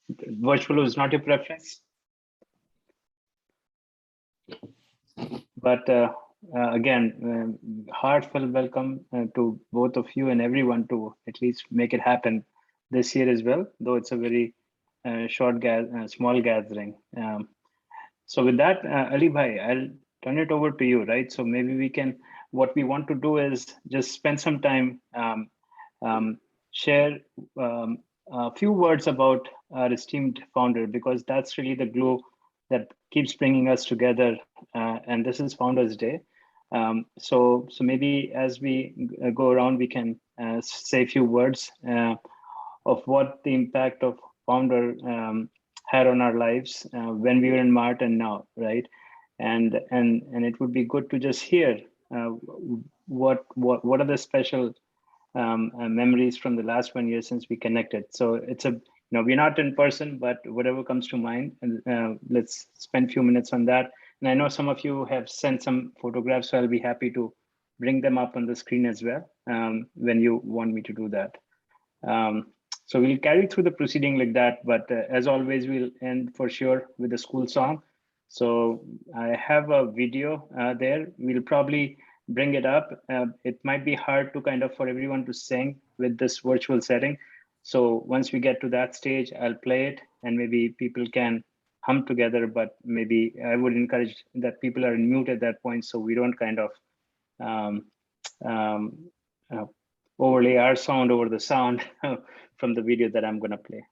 Virtual was not your preference, but again, heartfelt welcome to both of you and everyone to at least make it happen this year as well, though it's a very small gathering. So with that, Ali Bhai, I'll turn it over to you, right? So maybe what we want to do is just spend some time, share a few words about our esteemed founder, because that's really the glue that keeps bringing us together. And this is Founders Day. So maybe as we go around, we can say a few words of what the impact of founder had on our lives when we were in Mart and now, right? And it would be good to just hear what are the special memories from the last 1 year since we connected. So we're not in person, but whatever comes to mind, and let's spend a few minutes on that. And I know some of you have sent some photographs, so I'll be happy to bring them up on the screen as well when you want me to do that. So we'll carry through the proceeding like that, but as always, we'll end for sure with a school song. So I have a video there. We'll probably bring it up. It might be hard to for everyone to sing with this virtual setting. So once we get to that stage, I'll play it and maybe people can hum together, but maybe I would encourage that people are in mute at that point so we don't overlay our sound over the sound from the video that I'm going to play.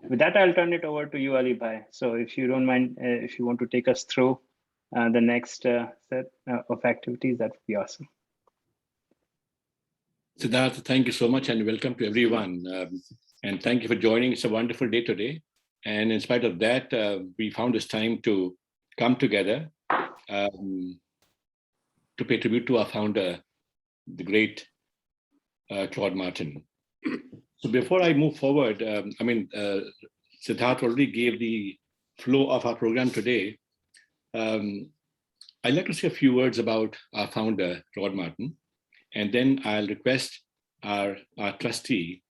With that, I'll turn it over to you, Ali Bhai. So if you don't mind, if you want to take us through the next set of activities, that would be awesome. Siddharth, thank you so much and welcome to everyone. And thank you for joining. It's a wonderful day today. And in spite of that, we found this time to come together to pay tribute to our founder, the great Claude Martin. So before I move forward, Siddharth already gave the flow of our program today. I'd like to say a few words about our founder, Claude Martin, and then I'll request our trustee,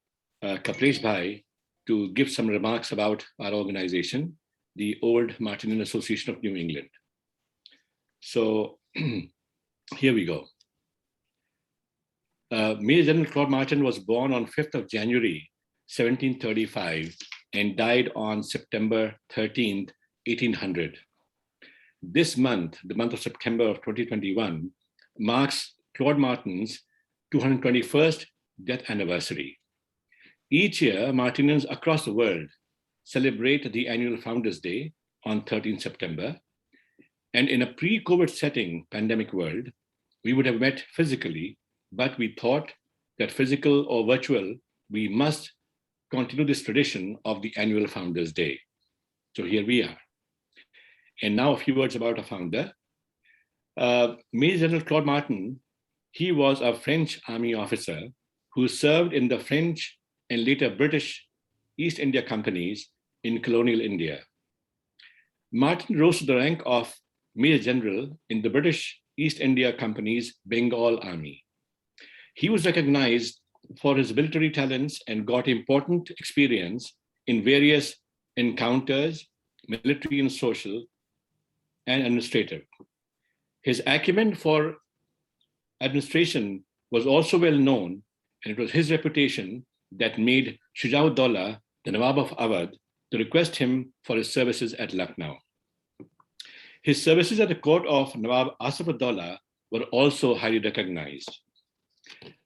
Kaplesh Bhai, to give some remarks about our organization, the Old Martinian Association of New England. So here we go. Major General Claude Martin was born on 5th of January, 1735, and died on September 13th, 1800. This month, the month of September of 2021, marks Claude Martin's 221st death anniversary. Each year, Martinians across the world celebrate the annual Founders Day on 13 September. And in a pre-COVID setting, pandemic world, we would have met physically, but we thought that physical or virtual, we must continue this tradition of the annual Founders Day. So here we are. And now a few words about our founder. Major General Claude Martin, he was a French army officer who served in the French and later British East India companies in colonial India. Martin rose to the rank of Major General in the British East India Company's Bengal Army. He was recognized for his military talents and got important experience in various encounters, military and social, and administrative. His acumen for administration was also well known, and it was his reputation that made Shujauddaulah, the Nawab of Awadh, to request him for his services at Lucknow. His services at the court of Nawab Asif-ud-Daulah were also highly recognized.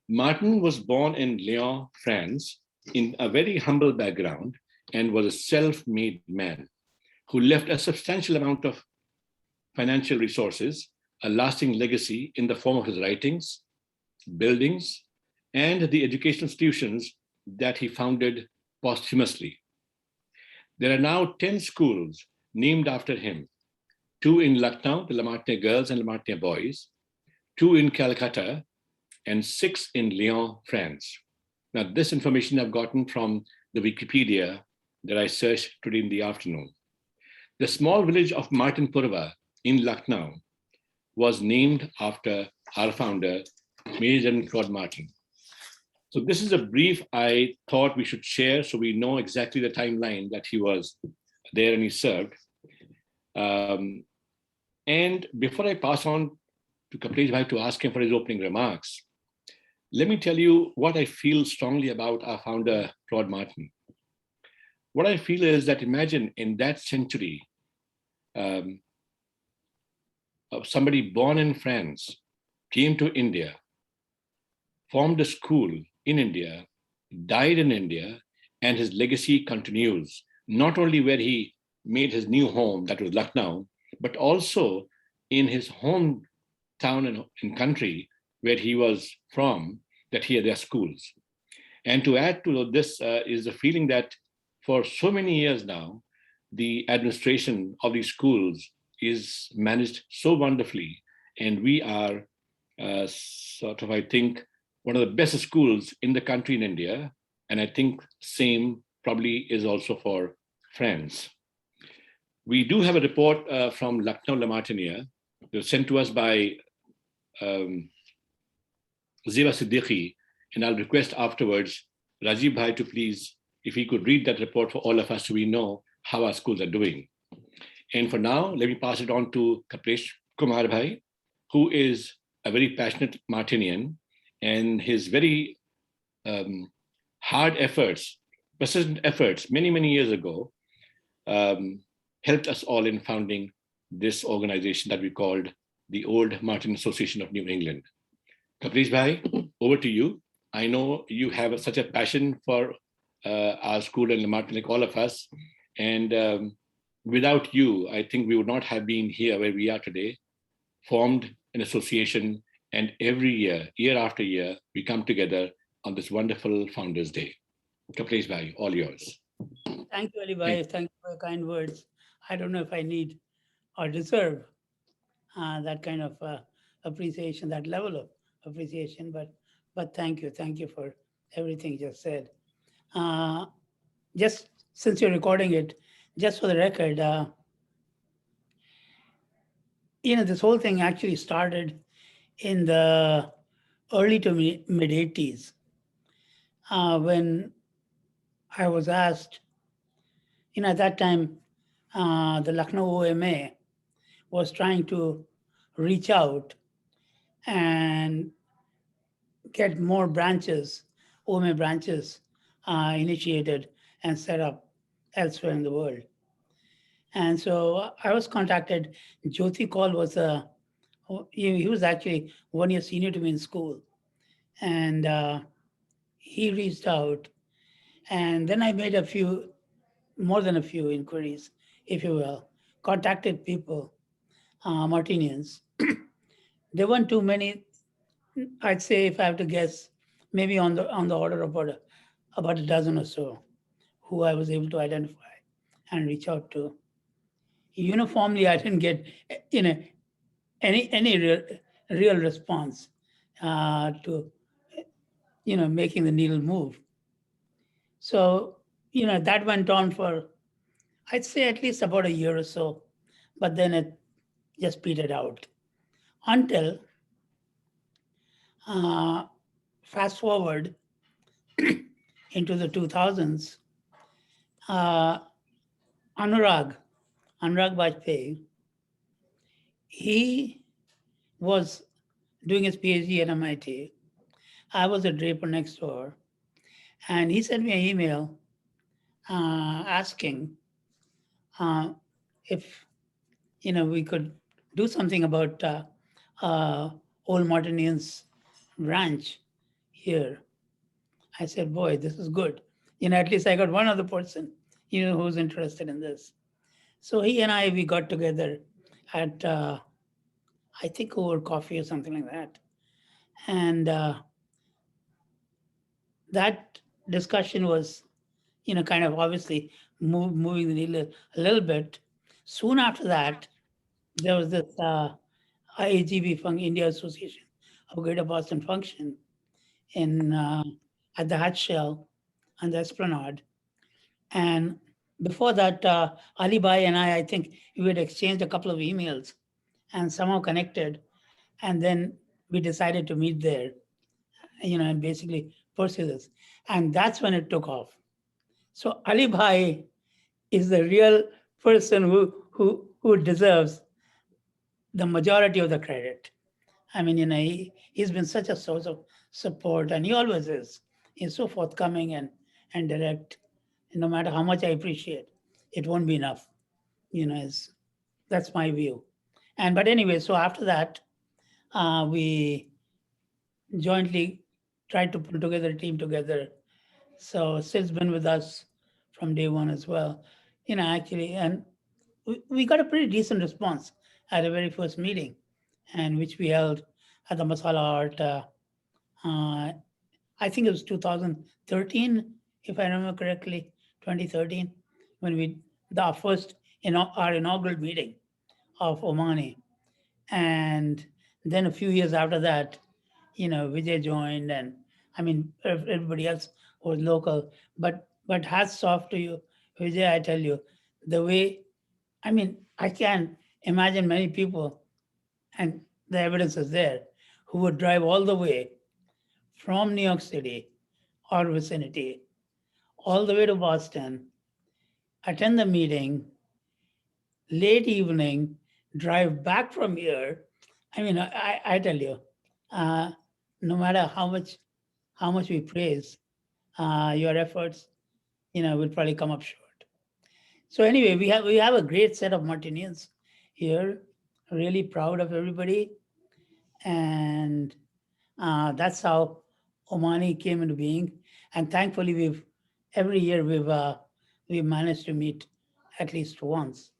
Martin was born in Lyon, France, in a very humble background and was a self-made man who left a substantial amount of financial resources, a lasting legacy in the form of his writings, buildings, and the educational institutions that he founded posthumously. There are now 10 schools named after him, 2 in Lucknow, the Lamartine girls and Lamartine boys, 2 in Calcutta, and 6 in Lyon, France. Now, this information I've gotten from the Wikipedia that I searched today in the afternoon. The small village of Martinpurva in Lucknow was named after our founder, Major General Claude Martin. So this is a brief I thought we should share so we know exactly the timeline that he was there and he served. Um, and before I pass on to Kaplesh Bhai to ask him for his opening remarks, let me tell you what I feel strongly about our founder, Claude Martin. What I feel is that imagine in that century, um, somebody born in France came to India, formed a school in India, died in India, and his legacy continues, not only where he made his new home, that was Lucknow, but also in his hometown and country where he was from, that here there are schools. And to add to this is the feeling that for so many years now, the administration of these schools is managed so wonderfully. And we are sort of, I think, one of the best schools in the country in India. And I think same probably is also for France. We do have a report from Lucknow La Martiniere. It was sent to us by Ziva Siddiqui, and I'll request afterwards Rajiv Bhai to please, if he could read that report for all of us so we know how our schools are doing. And for now, let me pass it on to Kaplesh Kumar Bhai, who is a very passionate Martinian, and his very hard efforts, persistent efforts many, many years ago helped us all in founding this organization that we called the Old Martin Association of New England. Kaplesh Bhai, over to you. I know you have such a passion for our school and Martin, like all of us. And without you, I think we would not have been here where we are today, formed an association. And every year, year after year, we come together on this wonderful Founders Day. Kaplesh Bhai, all yours. Thank you, Ali Bhai. Thank you for your kind words. I don't know if I need or deserve that kind of appreciation, that level of appreciation, but thank you for everything you just said. Uh, just since you're recording it, just for the record, this whole thing actually started in the early to mid 80s when I was asked, at that time, the Lucknow OMA was trying to reach out and get more branches, OMA branches, initiated and set up elsewhere in the world. And so I was contacted. Jyoti Kaul was he was actually 1 year senior to me in school. And he reached out. And then I made more than a few inquiries, if you will, contacted people, Martinians. There weren't too many. I'd say, if I have to guess, maybe on the order of about a dozen or so, who I was able to identify and reach out to. Uniformly, I didn't get any real response to making the needle move. So that went on for, I'd say, at least about a year or so, but then it just petered out until fast forward into the 2000s. Anurag Vajpayee, he was doing his PhD at MIT. I was a draper next door, and he sent me an email asking if we could do something about Old Martinians branch here. I said, boy, this is good. At least I got one other person, who's interested in this. So he and we got together at, I think, over coffee or something like that. And that discussion was, kind of obviously moving the needle a little bit. Soon after that, there was this IAGB, India Association of Greater Boston function at the Hatch Shell on the Esplanade. And before that, Ali Bhai and I think we had exchanged a couple of emails and somehow connected. And then we decided to meet there, and basically pursue this. And that's when it took off. So Ali Bhai is the real person who deserves the majority of the credit. I mean, he's been such a source of support, and he always is. He's so forthcoming and direct. No matter how much I appreciate, it won't be enough. That's my view. And but anyway, so after that, we jointly tried to put together a team together. So Sid's been with us from day one as well. Actually, and we got a pretty decent response at the very first meeting, and which we held at the Masala Art. Uh, I think it was 2013, if I remember correctly, 2013, when our first our inaugural meeting of OMANE. And then a few years after that, Vijay joined, and I mean everybody else was local. But hats off to you, Vijay. I tell you, the way, I mean, I can imagine many people, and the evidence is there, who would drive all the way from New York City or vicinity, all the way to Boston, attend the meeting, late evening, drive back from here. I mean, I tell you, uh, no matter how much we praise your efforts, will probably come up short. So anyway, we have a great set of Martinians here. Really proud of everybody, and that's how Omani came into being. And thankfully, every year we've managed to meet at least once.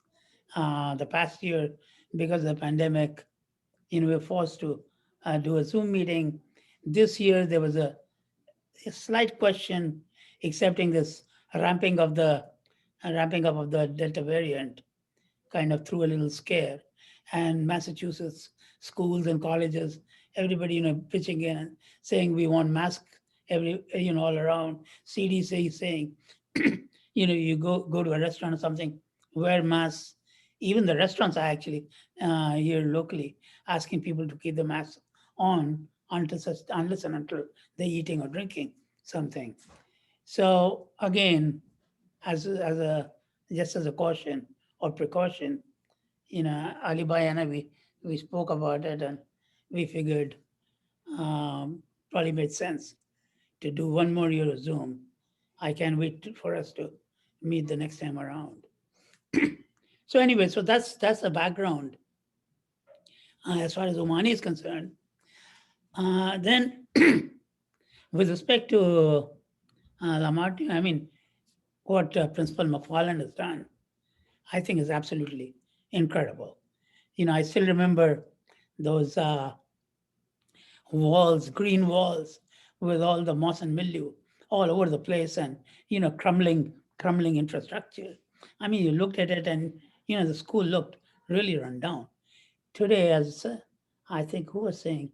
The past year, because of the pandemic, we were forced to do a Zoom meeting. This year there was a slight question, accepting this ramping of the ramping up of the Delta variant kind of threw a little scare. And Massachusetts schools and colleges, everybody, pitching in and saying we want masks all around. CDC saying, you go to a restaurant or something, wear masks. Even the restaurants are actually here locally asking people to keep the masks on unless and until they're eating or drinking something. So again, as a just as a caution or precaution, Ali Bhai and I, we spoke about it, and we figured probably made sense to do one more year of Zoom. I can't wait for us to meet the next time around. So anyway, so that's the background as far as Omani is concerned. Then, with respect to Lamartine, I mean, what Principal McFarland has done, I think is absolutely incredible. I still remember those walls, green walls, with all the moss and mildew all over the place, and crumbling infrastructure. I mean, you looked at it, and the school looked really run down. Today, as I think who was saying,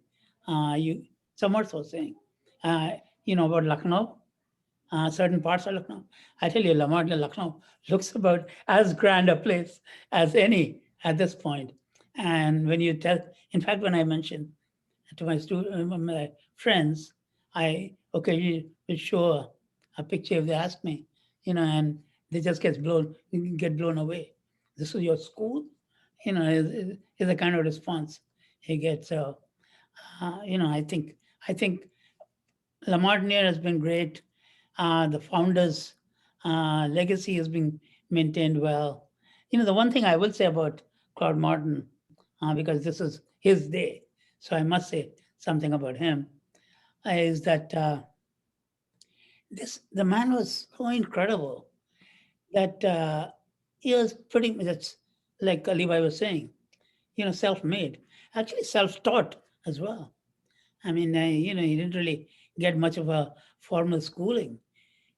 Samarth was saying, about Lucknow, certain parts of Lucknow. I tell you, Lucknow looks about as grand a place as any at this point. And when you tell, in fact, when I mentioned to my friends, I occasionally will show a picture if they ask me, and they just get blown away. This is your school, is the kind of response you get. So, I think Lamartine has been great. The founders' legacy has been maintained well. The one thing I will say about Claude Martin, because this is his day, so I must say something about him, is that the man was so incredible that he was pretty much, that's like Levi was saying, self-made, actually self-taught as well. I mean, he didn't really get much of a formal schooling,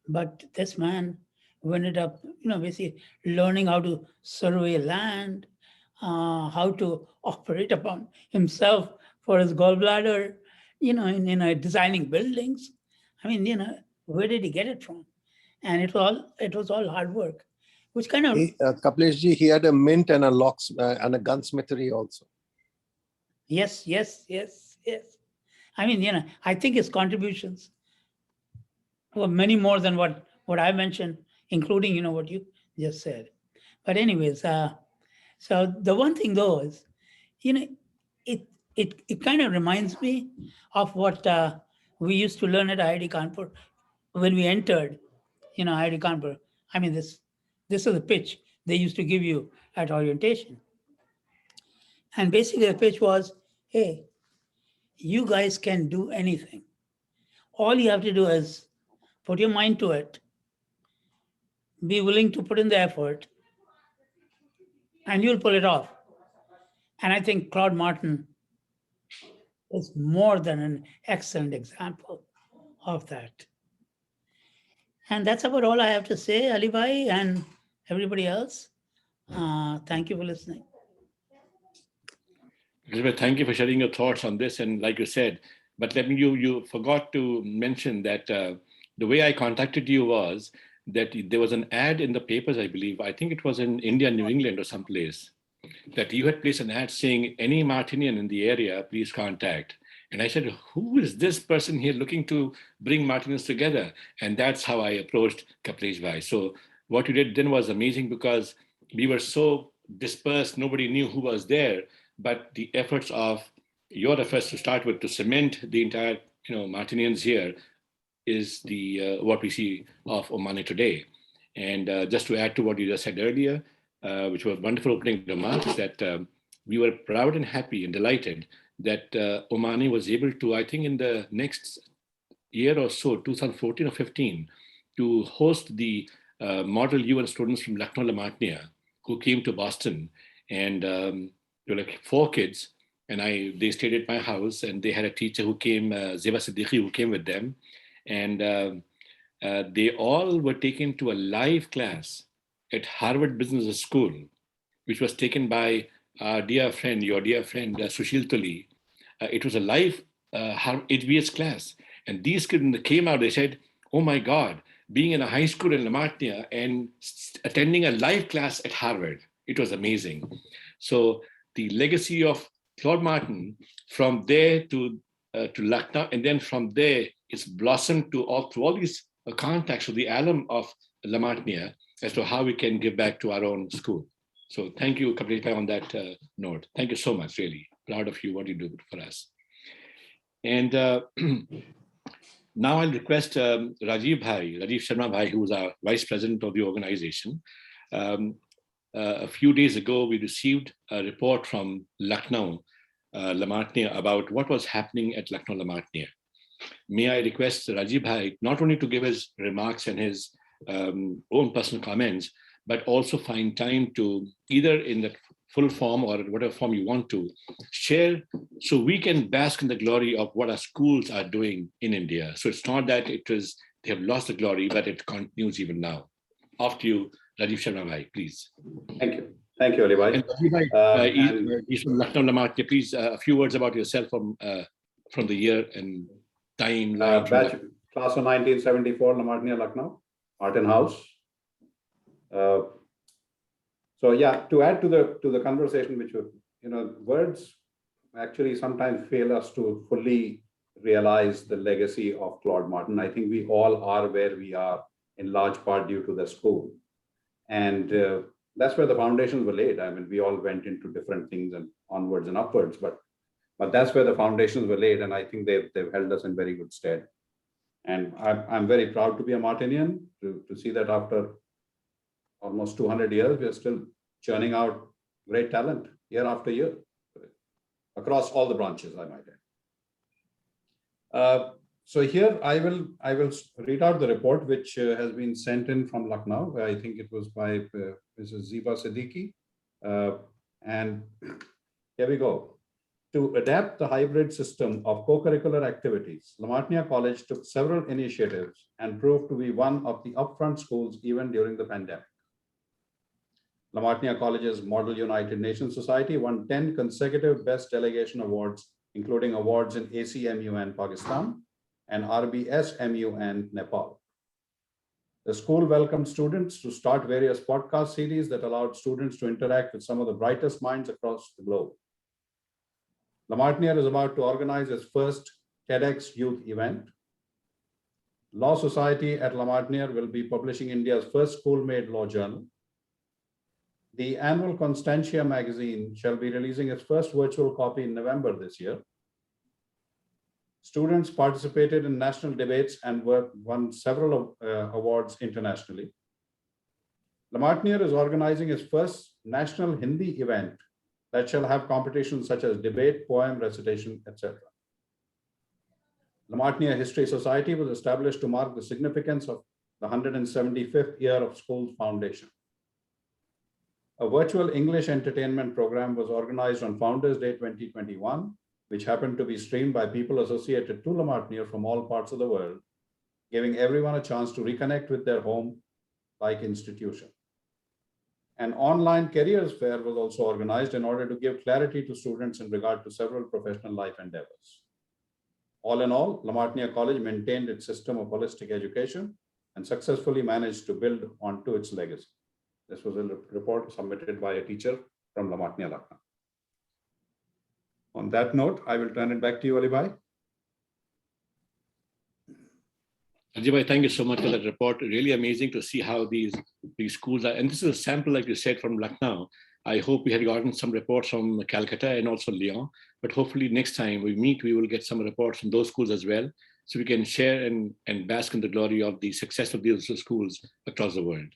but this man ended up, basically learning how to survey land, how to operate upon himself for his gallbladder, designing buildings. I mean, where did he get it from? And it was all hard work, which kind of Kaplesh ji, he had a mint and a locks and a gunsmithery also. yes. I mean, I think his contributions Well, many more than what I mentioned, including what you just said. But anyways, so the one thing though is, you know, it it kind of reminds me of what we used to learn at IIT Kanpur when we entered, IIT Kanpur. I mean, this is the pitch they used to give you at orientation, and basically the pitch was, hey, you guys can do anything. All you have to do is put your mind to it, be willing to put in the effort, and you'll pull it off. And I think Claude Martin is more than an excellent example of that. And that's about all I have to say, Ali Bhai and everybody else. Thank you for listening. Elizabeth, thank you for sharing your thoughts on this. And like you said, but you forgot to mention that the way I contacted you was that there was an ad in the papers, I believe. I think it was in India, New England or someplace, that you had placed an ad saying, any Martinian in the area, please contact. And I said, who is this person here looking to bring Martinians together? And that's how I approached Kaplesh Bhai. So what you did then was amazing, because we were so dispersed, nobody knew who was there. But the efforts of your efforts to start with, to cement the entire Martinians here, is the what we see of OMANE today. And just to add to what you just said earlier, which was wonderful opening remarks, that we were proud and happy and delighted that OMANE was able to, I think in the next year or so, 2014 or 15, to host the Model UN students from Lucknow, Lamartnia, who came to Boston. And there were like 4 kids, and they stayed at my house, and they had a teacher who came, Zeba Siddiqui, who came with them. And they all were taken to a live class at Harvard Business School, which was taken by our dear friend, your dear friend, Sushil Tuli. It was a live HBS class. And these kids, when they came out, they said, oh my God, being in a high school in Lamartnia and attending a live class at Harvard, it was amazing. So the legacy of Claude Martin from there to Lucknow, and then from there, it's blossomed through all these contacts with the alum of Lamartnia as to how we can give back to our own school. So thank you, Kaplesh Bhai, on that note. Thank you so much, really. Proud of you, what you do for us. And now I'll request Rajiv Sharma Bhai, who is our Vice President of the organization. A few days ago, we received a report from Lucknow, Lamartnia, about what was happening at Lucknow, Lamartnia. May I request Rajiv Bhai not only to give his remarks and his own personal comments, but also find time to, either in the full form or whatever form you want to, share so we can bask in the glory of what our schools are doing in India. So it's not that they have lost the glory, but it continues even now. After you, Rajiv Sharma Bhai, please. Thank you. Thank you, Ali Bhai. And Rajiv Bhai, he's from Lucknow, Lamartnia. Please, a few words about yourself from the year and time. Batch, class of 1974, Lamartnia, Lucknow, Martin House. So yeah, to add to the conversation, which words actually sometimes fail us to fully realize the legacy of Claude Martin. I think we all are where we are in large part due to the school, and that's where the foundations were laid. I mean, we all went into different things and onwards and upwards, but that's where the foundations were laid, and I think they've held us in very good stead. And I'm very proud to be a Martinian, to see that after almost 200 years, we are still churning out great talent year after year across all the branches, I might add. So here I will read out the report which has been sent in from Lucknow. I think it was by Mrs. Zeba Siddiqui. And here we go. To adapt the hybrid system of co-curricular activities, Lamartnia College took several initiatives and proved to be one of the upfront schools even during the pandemic. Lamartnia College's Model United Nations Society won 10 consecutive Best Delegation Awards, including awards in ACMUN Pakistan and RBSMUN Nepal. The school welcomed students to start various podcast series that allowed students to interact with some of the brightest minds across the globe. Lamartnia is about to organize its first TEDx youth event. Law Society at La Martiniere will be publishing India's first school-made law journal. The annual Constantia magazine shall be releasing its first virtual copy in November this year. Students participated in national debates and won several awards internationally. La Martiniere is organizing its first national Hindi event that shall have competitions such as debate, poem, recitation, etc. La Martiniere History Society was established to mark the significance of the 175th year of school's foundation. A virtual English entertainment program was organized on Founders Day 2021, which happened to be streamed by people associated to La Martiniere from all parts of the world, giving everyone a chance to reconnect with their home-like institution. An online careers fair was also organized in order to give clarity to students in regard to several professional life endeavors. All in all, La Martiniere College maintained its system of holistic education and successfully managed to build onto its legacy. This was a report submitted by a teacher from La Martiniere, Lucknow. On that note, I will turn it back to you, Ali Bhai. Ajay Bhai, thank you so much for that report. Really amazing to see how these schools are. And this is a sample, like you said, from Lucknow. I hope we had gotten some reports from Calcutta and also Lyon. But hopefully next time we meet, we will get some reports from those schools as well, so we can share and bask in the glory of the success of these schools across the world.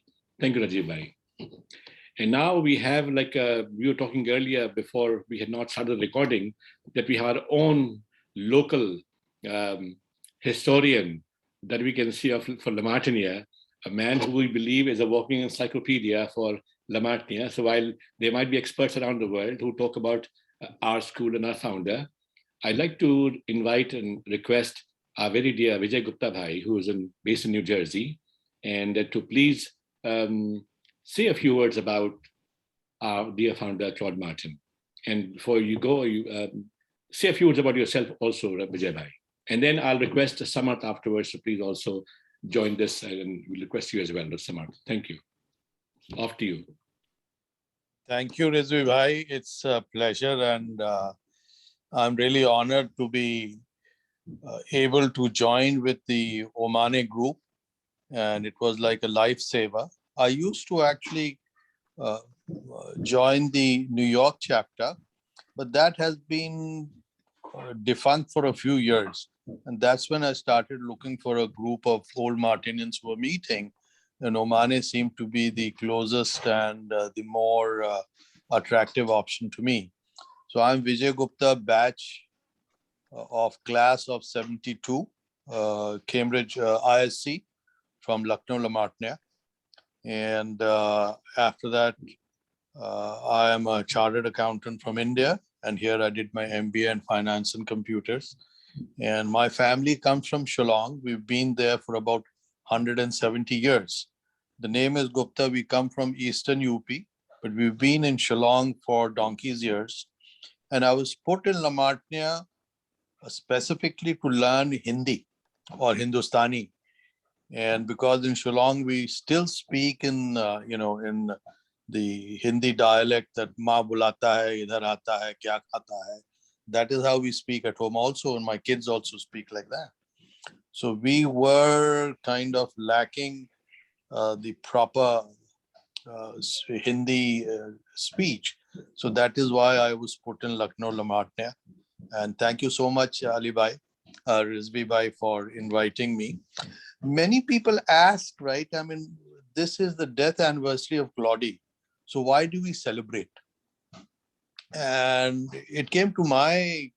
Thank you, Rajiv Bhai. And now we have, like we were talking earlier before we had not started recording, that we have our own local historian that we can see of for La Martiniere, a man who we believe is a walking encyclopedia for La Martiniere. So while there might be experts around the world who talk about our school and our founder, I'd like to invite and request our very dear Vijay Gupta Bhai, who is based in New Jersey, and to please say a few words about our dear founder, Claude Martin. And before you go, say a few words about yourself also, Vijay Bhai. And then I'll request Samarth afterwards to please also join this, and we'll request you as well, Samarth. Thank you. Off to you. Thank you, Rizvi Bhai. It's a pleasure, and I'm really honored to be able to join with the OMANE group, and it was like a lifesaver. I used to actually join the New York chapter, but that has been defunct for a few years. And that's when I started looking for a group of old Martinians who were meeting. And OMANE seemed to be the closest and the more attractive option to me. So I'm Vijay Gupta, batch of class of 72, Cambridge ISC from Lucknow, La Martiniere. And after that, I am a chartered accountant from India. And here I did my MBA in finance and computers. And my family comes from Shillong. We've been there for about 170 years. The name is Gupta. We come from Eastern UP, but we've been in Shillong for donkey's years. And I was put in La Martiniere specifically to learn Hindi or Hindustani. And because in Shillong, we still speak in, in the Hindi dialect that Ma bulata hai, idhar aata hai, kya khata hai. That is how we speak at home also, and my kids also speak like that. So we were kind of lacking the proper Hindi speech. So that is why I was put in Lucknow, La Martiniere. And thank you so much, Ali Bhai, Rizvi Bhai, for inviting me. Many people ask, right? I mean, this is the death anniversary of Claudie. So why do we celebrate? And it came to my,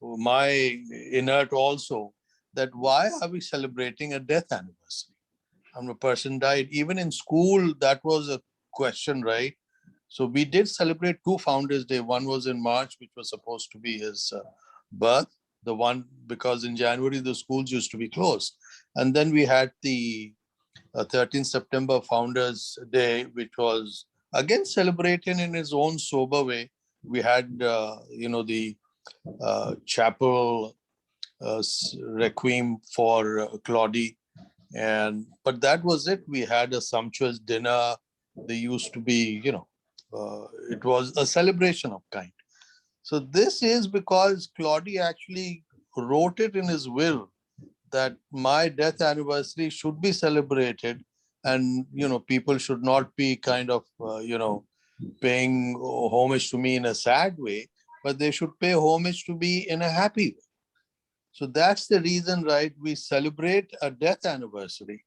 my inert also, that why are we celebrating a death anniversary? I mean, a person died. Even in school, that was a question, right? So we did celebrate two Founders Day. One was in March, which was supposed to be his birth. The one, because in January, the schools used to be closed. And then we had the 13th September Founders Day, which was again celebrated in his own sober way. We had, the chapel requiem for Claudie. But that was it. We had a sumptuous dinner. They used to be, it was a celebration of kind. So this is because Claudie actually wrote it in his will that my death anniversary should be celebrated, and people should not be kind of paying homage to me in a sad way, but they should pay homage to me in a happy way. So that's the reason, right? We celebrate a death anniversary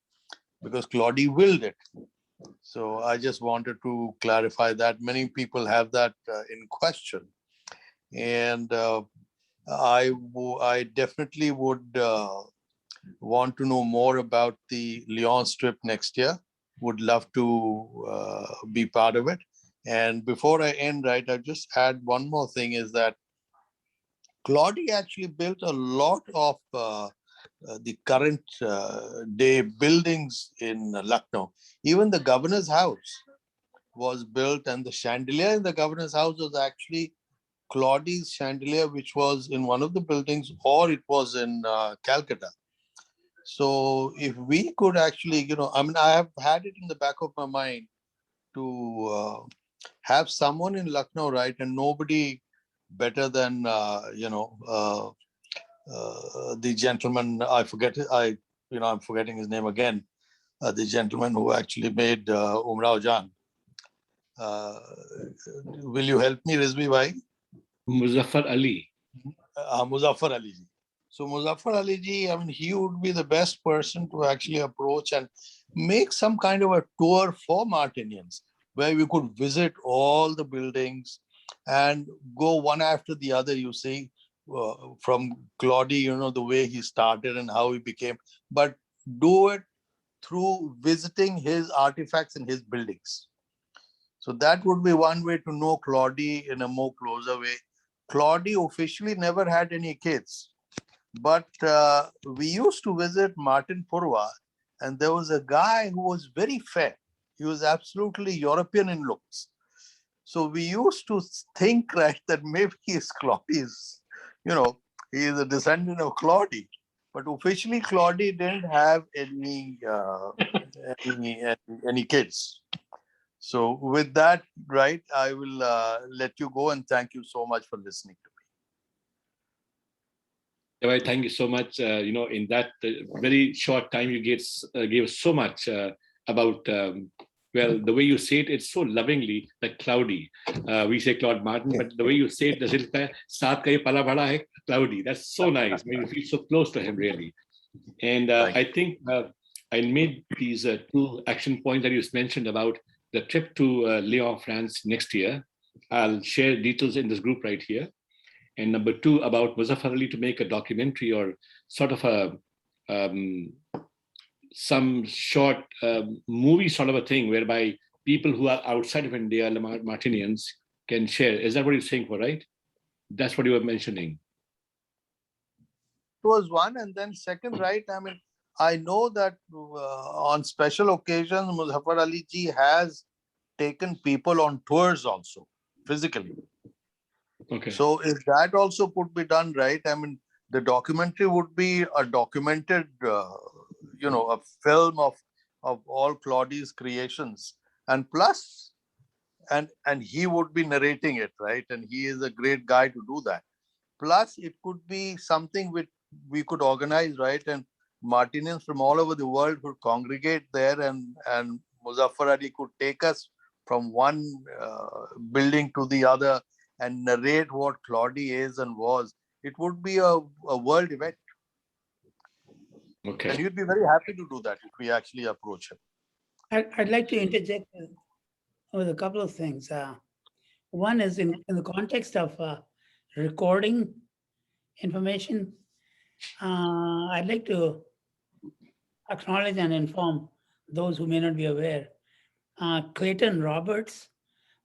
because Claudie willed it. So I just wanted to clarify that. Many people have that in question. And I definitely would want to know more about the Lyon trip next year. Would love to be part of it. And before I end, right, I'll just add one more thing is that Claudie actually built a lot of the current day buildings in Lucknow. Even the governor's house was built, and the chandelier in the governor's house was actually Claudie's chandelier, which was in one of the buildings, or it was in Calcutta. So if we could actually, I mean, I have had it in the back of my mind to have someone in Lucknow, right, and nobody better than the gentleman. I forget. I'm forgetting his name again. The gentleman who actually made Umrao Jan. Will you help me, Rizvi bhai? Muzaffar Ali. Muzaffar Ali ji. So Muzaffar Ali ji, I mean, he would be the best person to actually approach and make some kind of a tour for Martinians, where we could visit all the buildings and go one after the other, you see, from Claudie, the way he started and how he became, but do it through visiting his artifacts and his buildings. So that would be one way to know Claudie in a more closer way. Claudie officially never had any kids, but we used to visit Martin Purwa, and there was a guy who was very fair. He was absolutely European in looks. So we used to think, right, that maybe he's Claudie's, he is a descendant of Claudie. But officially, Claudie didn't have any kids. So with that, right, I will let you go, and thank you so much for listening to me. Thank you so much. In that very short time, you gave us so much about, the way you say it, it's so lovingly, like Cloudy. We say Claude Martin, but the way you say it, Saath ka ye pala bada hai, Cloudy. That's so nice. I mean, you feel so close to him, really. And I think I made these two action points that you mentioned about the trip to Lyon, France next year. I'll share details in this group right here. And number two, about Muzaffar Ali to make a documentary or sort of some short movie sort of a thing whereby people who are outside of India, Martinians, can share. Is that what you're saying for, right? That's what you were mentioning. It was one, and then second, right? I mean, I know that on special occasions, Muzaffar Ali ji has taken people on tours also, physically. Okay. So if that also could be done, right? I mean, the documentary would be a documented, a film of all Claudie's creations, and plus, and he would be narrating it, right? And he is a great guy to do that. Plus, it could be something which we could organize, right? And Martinians from all over the world could congregate there, and Muzaffar Ali could take us from one building to the other and narrate what Claudie is and was. It would be a world event. Okay. And you'd be very happy to do that if we actually approach him. I'd like to interject with a couple of things. One is in the context of recording information. I'd like to acknowledge and inform those who may not be aware. Clayton Roberts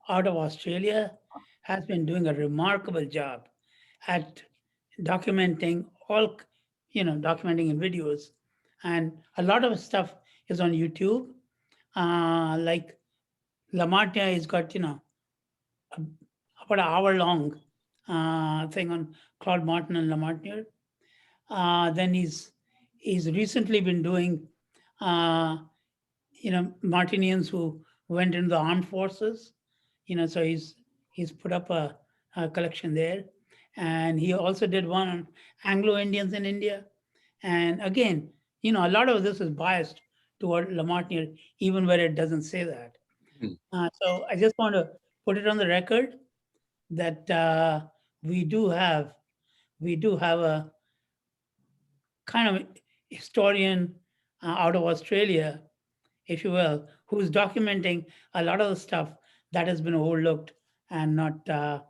out of Australia has been doing a remarkable job at documenting documenting in videos. And a lot of stuff is on YouTube. Like Lamartine has got, about an hour-long thing on Claude Martin and Lamartine. Then he's recently been doing, Martinians who went into the armed forces. So he's put up a collection there, and he also did one on Anglo Indians in India, And again, a lot of this is biased toward Lamartine, even where it doesn't say that. So I just want to put it on the record that we do have a kind of historian out of Australia, if you will, who's documenting a lot of the stuff that has been overlooked and has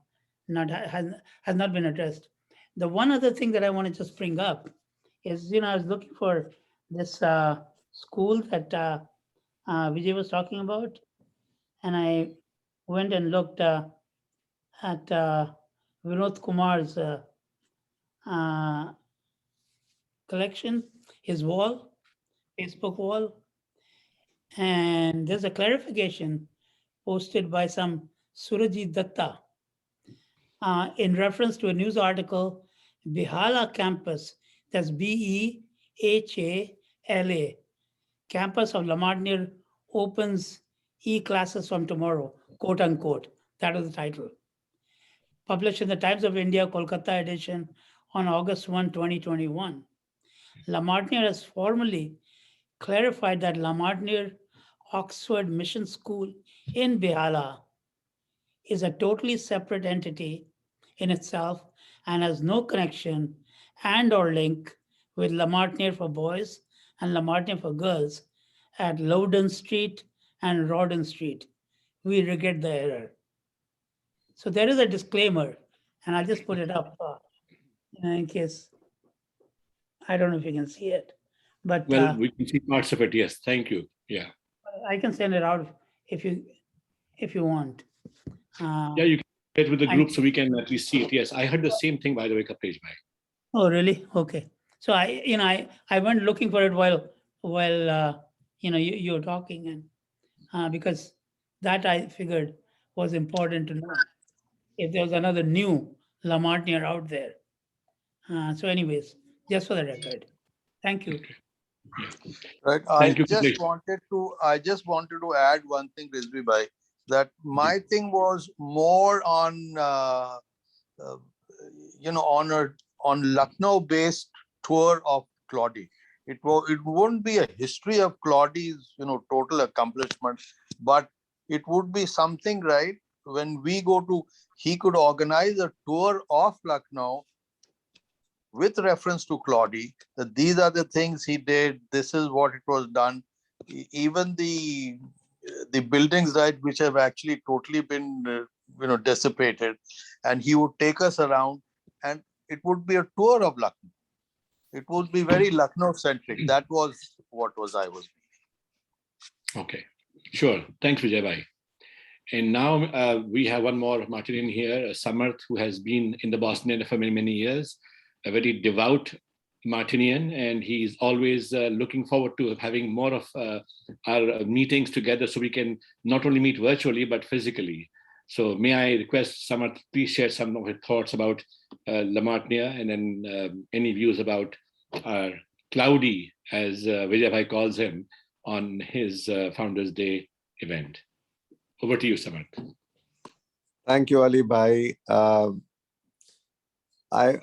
not been addressed. The one other thing that I want to just bring up is, I was looking for this school that Vijay was talking about, and I went and looked at Vinod Kumar's uh, collection, his wall, Facebook wall, and there's a clarification posted by some Surajit Datta in reference to a news article, Behala campus, that's Behala, campus of Lamartine opens e-classes from tomorrow, quote unquote. That was the title. Published in the Times of India, Kolkata edition on August 1, 2021. Lamartine has formally clarified that Lamartine Oxford Mission School in Behala is a totally separate entity in itself and has no connection and or link with Lamartine for boys and Lamartine for girls at Loudon Street and Rawdon Street. We regret the error. So there is a disclaimer, and I'll just put it up in case, I don't know if you can see it, but Well, we can see parts of it. Yes, thank you. Yeah. I can send it out if you want. Yeah, you can get with the group so we can at least see it. Yes, I heard the same thing, by the way, Kaplesh bhai. Oh, really? Okay. So I went looking for it while you were talking, and because that I figured was important to know if there was another new Lamartine out there. So, anyways, just for the record, thank you. Right. Thank you, I just wanted to add one thing, Rizvi bhai, that my thing was more on on Lucknow-based tour of Claudie. It wouldn't be a history of Claudie's total accomplishment, but it would be something, right? When we go to, he could organize a tour of Lucknow with reference to Claudie, that these are the things he did, this is what it was done. Even the buildings, right, which have actually totally been dissipated, and he would take us around, and it would be a tour of Lucknow. It would be very Lucknow centric. That was what I was meaning. Okay, sure. Thanks, Vijay bhai. And now we have one more Martinian here, Samarth, who has been in the Boston area for many, many years, a very devout Martinian, and he's always looking forward to having more of our meetings together so we can not only meet virtually, but physically. So may I request Samarth, please share some of your thoughts about Lamartine, and then any views about our Cloudy, as Vijay bhai calls him, on his Founders Day event. Over to you, Samarth. Thank you, Ali Bhai. I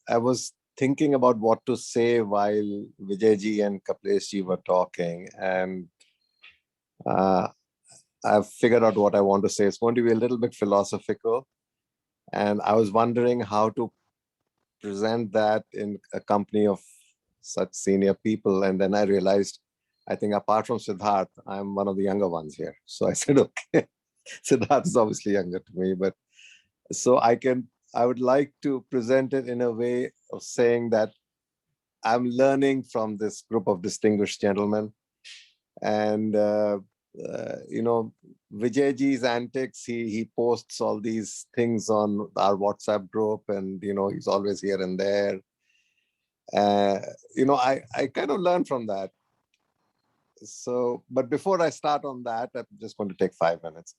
was thinking about what to say while Vijayji and Kapleshji were talking, and I've figured out what I want to say. It's going to be a little bit philosophical, and I was wondering how to present that in a company of such senior people, and then I realized, I think apart from Siddharth, I'm one of the younger ones here. So I said, okay, Siddharth is obviously younger to me, but so I would like to present it in a way of saying that I'm learning from this group of distinguished gentlemen. And, Vijayji's antics, he posts all these things on our WhatsApp group, and, he's always here and there. I kind of learned from that. So, but before I start on that, I'm just going to take 5 minutes.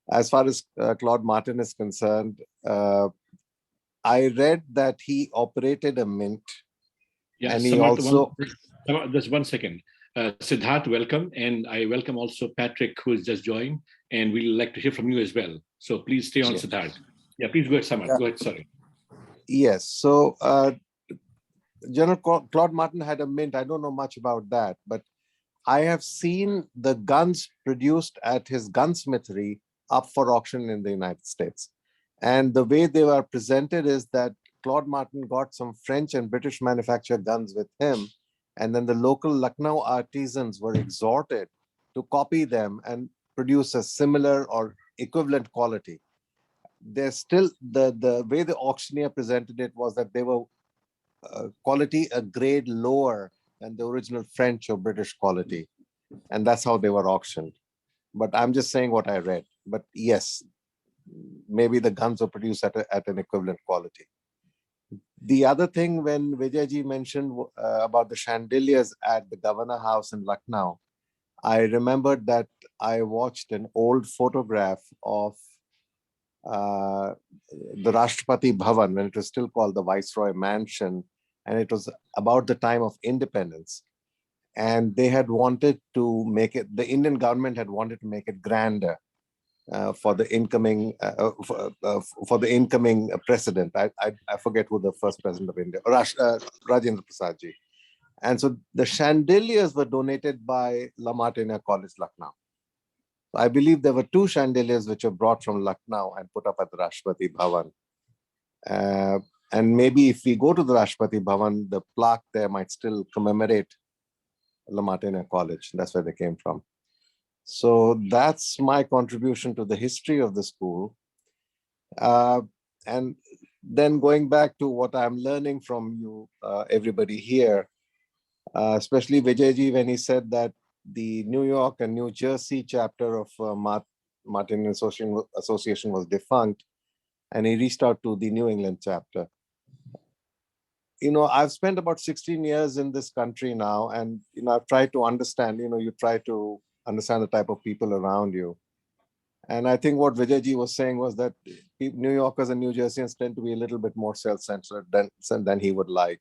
As far as Claude Martin is concerned, I read that he operated a mint. Yeah, and he also... Just 1 second. Siddharth, welcome. And I welcome also Patrick, who has just joined. And we'd like to hear from you as well. So please stay on, Siddharth. Yeah, please go ahead, Samarth. Go ahead, sorry. Yes. So General Claude Martin had a mint. I don't know much about that, but I have seen the guns produced at his gunsmithery up for auction in the United States. And the way they were presented is that Claude Martin got some French and British manufactured guns with him. And then the local Lucknow artisans were exhorted to copy them and produce a similar or equivalent quality. There's still the way the auctioneer presented it was that they were quality a grade lower than the original French or British quality. And that's how they were auctioned. But I'm just saying what I read. But yes, maybe the guns were produced at an equivalent quality. The other thing, when Vijayji mentioned about the chandeliers at the Governor House in Lucknow, I remembered that I watched an old photograph of the Rashtrapati Bhavan when it was still called the Viceroy Mansion, and it was about the time of independence. And they had wanted to make it, the Indian government had wanted to make it grander for the incoming president. I forget who the first president of India, Rajendra Prasad ji. And so the chandeliers were donated by La Martiniere College, Lucknow. So I believe there were 2 chandeliers which were brought from Lucknow and put up at the Rashtrapati Bhavan. And maybe if we go to the Rashtrapati Bhavan, the plaque there might still commemorate La Martiniere College. That's where they came from. So that's my contribution to the history of the school. And then going back to what I'm learning from you, everybody here, especially Vijayji, when he said that the New York and New Jersey chapter of Martin Association was defunct, and he reached out to the New England chapter. You know, I've spent about 16 years in this country now, and I've tried to understand, you try to understand the type of people around you. And I think what Vijayji was saying was that New Yorkers and New Jerseyans tend to be a little bit more self-centered than he would like.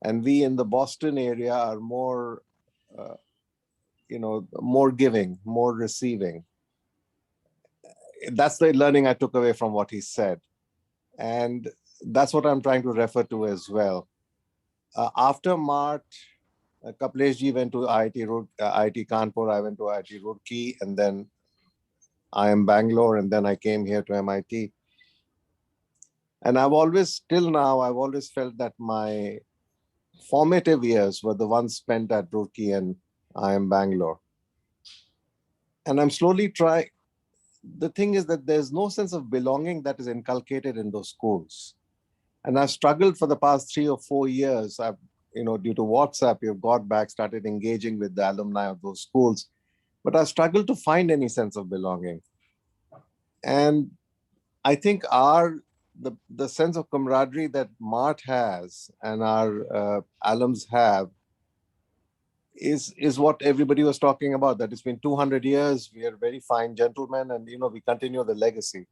And we in the Boston area are more, more giving, more receiving. That's the learning I took away from what he said. And that's what I'm trying to refer to as well. After Mart, Kapleshji went to IIT Kanpur, I went to IIT Roorkee, and then I am Bangalore, and then I came here to MIT. And I've always felt that my formative years were the ones spent at Roorkee and I am Bangalore. And I'm slowly the thing is that there's no sense of belonging that is inculcated in those schools. And I've struggled for the past 3 or 4 years. I've, due to WhatsApp, you've got back, started engaging with the alumni of those schools. But I struggled to find any sense of belonging. And I think the sense of camaraderie that Mart has and our alums have is what everybody was talking about, that it's been 200 years, we are very fine gentlemen, and we continue the legacy.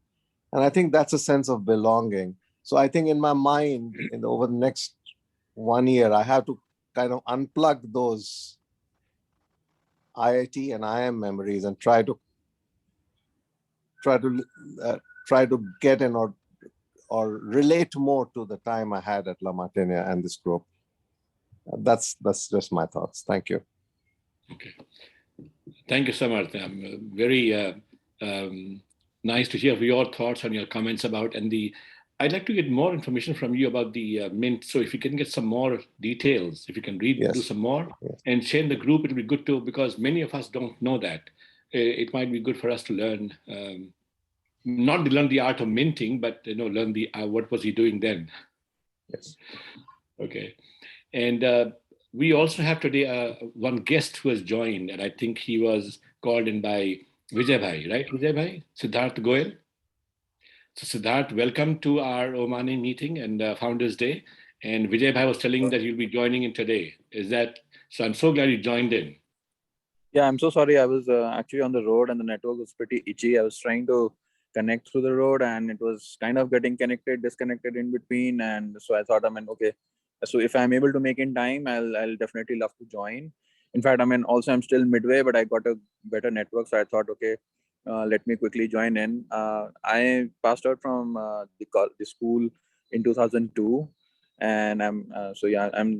And I think that's a sense of belonging. So I think in my mind, over the next 1 year, I have to kind of unplug those IIT and IM memories and try to get in or relate more to the time I had at La Martiniere and this group. That's just my thoughts. Thank you. Okay. Thank you so much. Very nice to hear your thoughts and your comments about, and I'd like to get more information from you about the mint. So if you can get some more details, if you can do some more and share in the group, it'll be good too, because many of us don't know that. It might be good for us to learn, not to learn the art of minting, but learn what was he doing then. Yes. Okay. And we also have today one guest who has joined, and I think he was called in by Vijay Bhai, right? Vijay Bhai? Siddharth Goel. So Siddharth, welcome to our OMANE meeting and Founders Day. And Vijay Bhai was telling that you'll be joining in today. So I'm so glad you joined in. Yeah, I'm so sorry. I was actually on the road and the network was pretty itchy. I was trying to connect through the road and it was kind of getting disconnected in between. And so I thought, okay. So if I'm able to make in time, I'll definitely love to join. In fact, also I'm still midway, but I got a better network. So I thought, okay, let me quickly join in. I passed out from the school in 2002. and I'm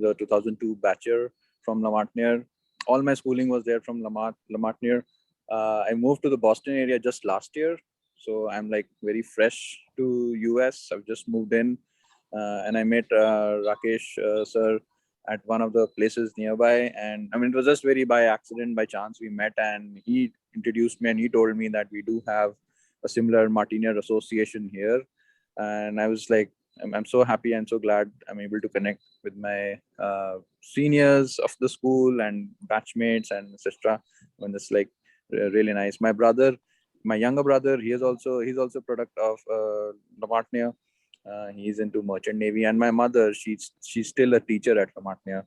the 2002 batcher from La Martiniere. All my schooling was there from La Martiniere. I moved to the Boston area just last year, so I'm like very fresh to US. I've just moved in, and I met Rakesh sir at one of the places nearby, and I mean it was just very by accident, by chance we met, and he introduced me and he told me that we do have a similar Martiniere association here, and I was like, I'm so happy and so glad I'm able to connect with my seniors of the school and batchmates and etc. When it's like really nice. My brother, my younger brother, he's also a product of La Martiniere. He's into merchant navy, and my mother, she's still a teacher at La Martiniere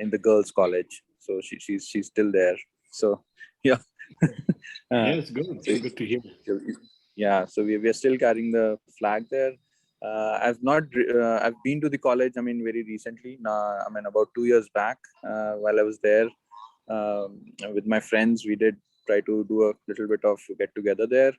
in the girls' college. So she's still there. So yeah. Yes, good. So, Good to hear. yeah, so we're still carrying the flag there. I've been to the college, I mean, very recently. I mean, about 2 years back, while I was there with my friends, we did try to do a little bit of get together there.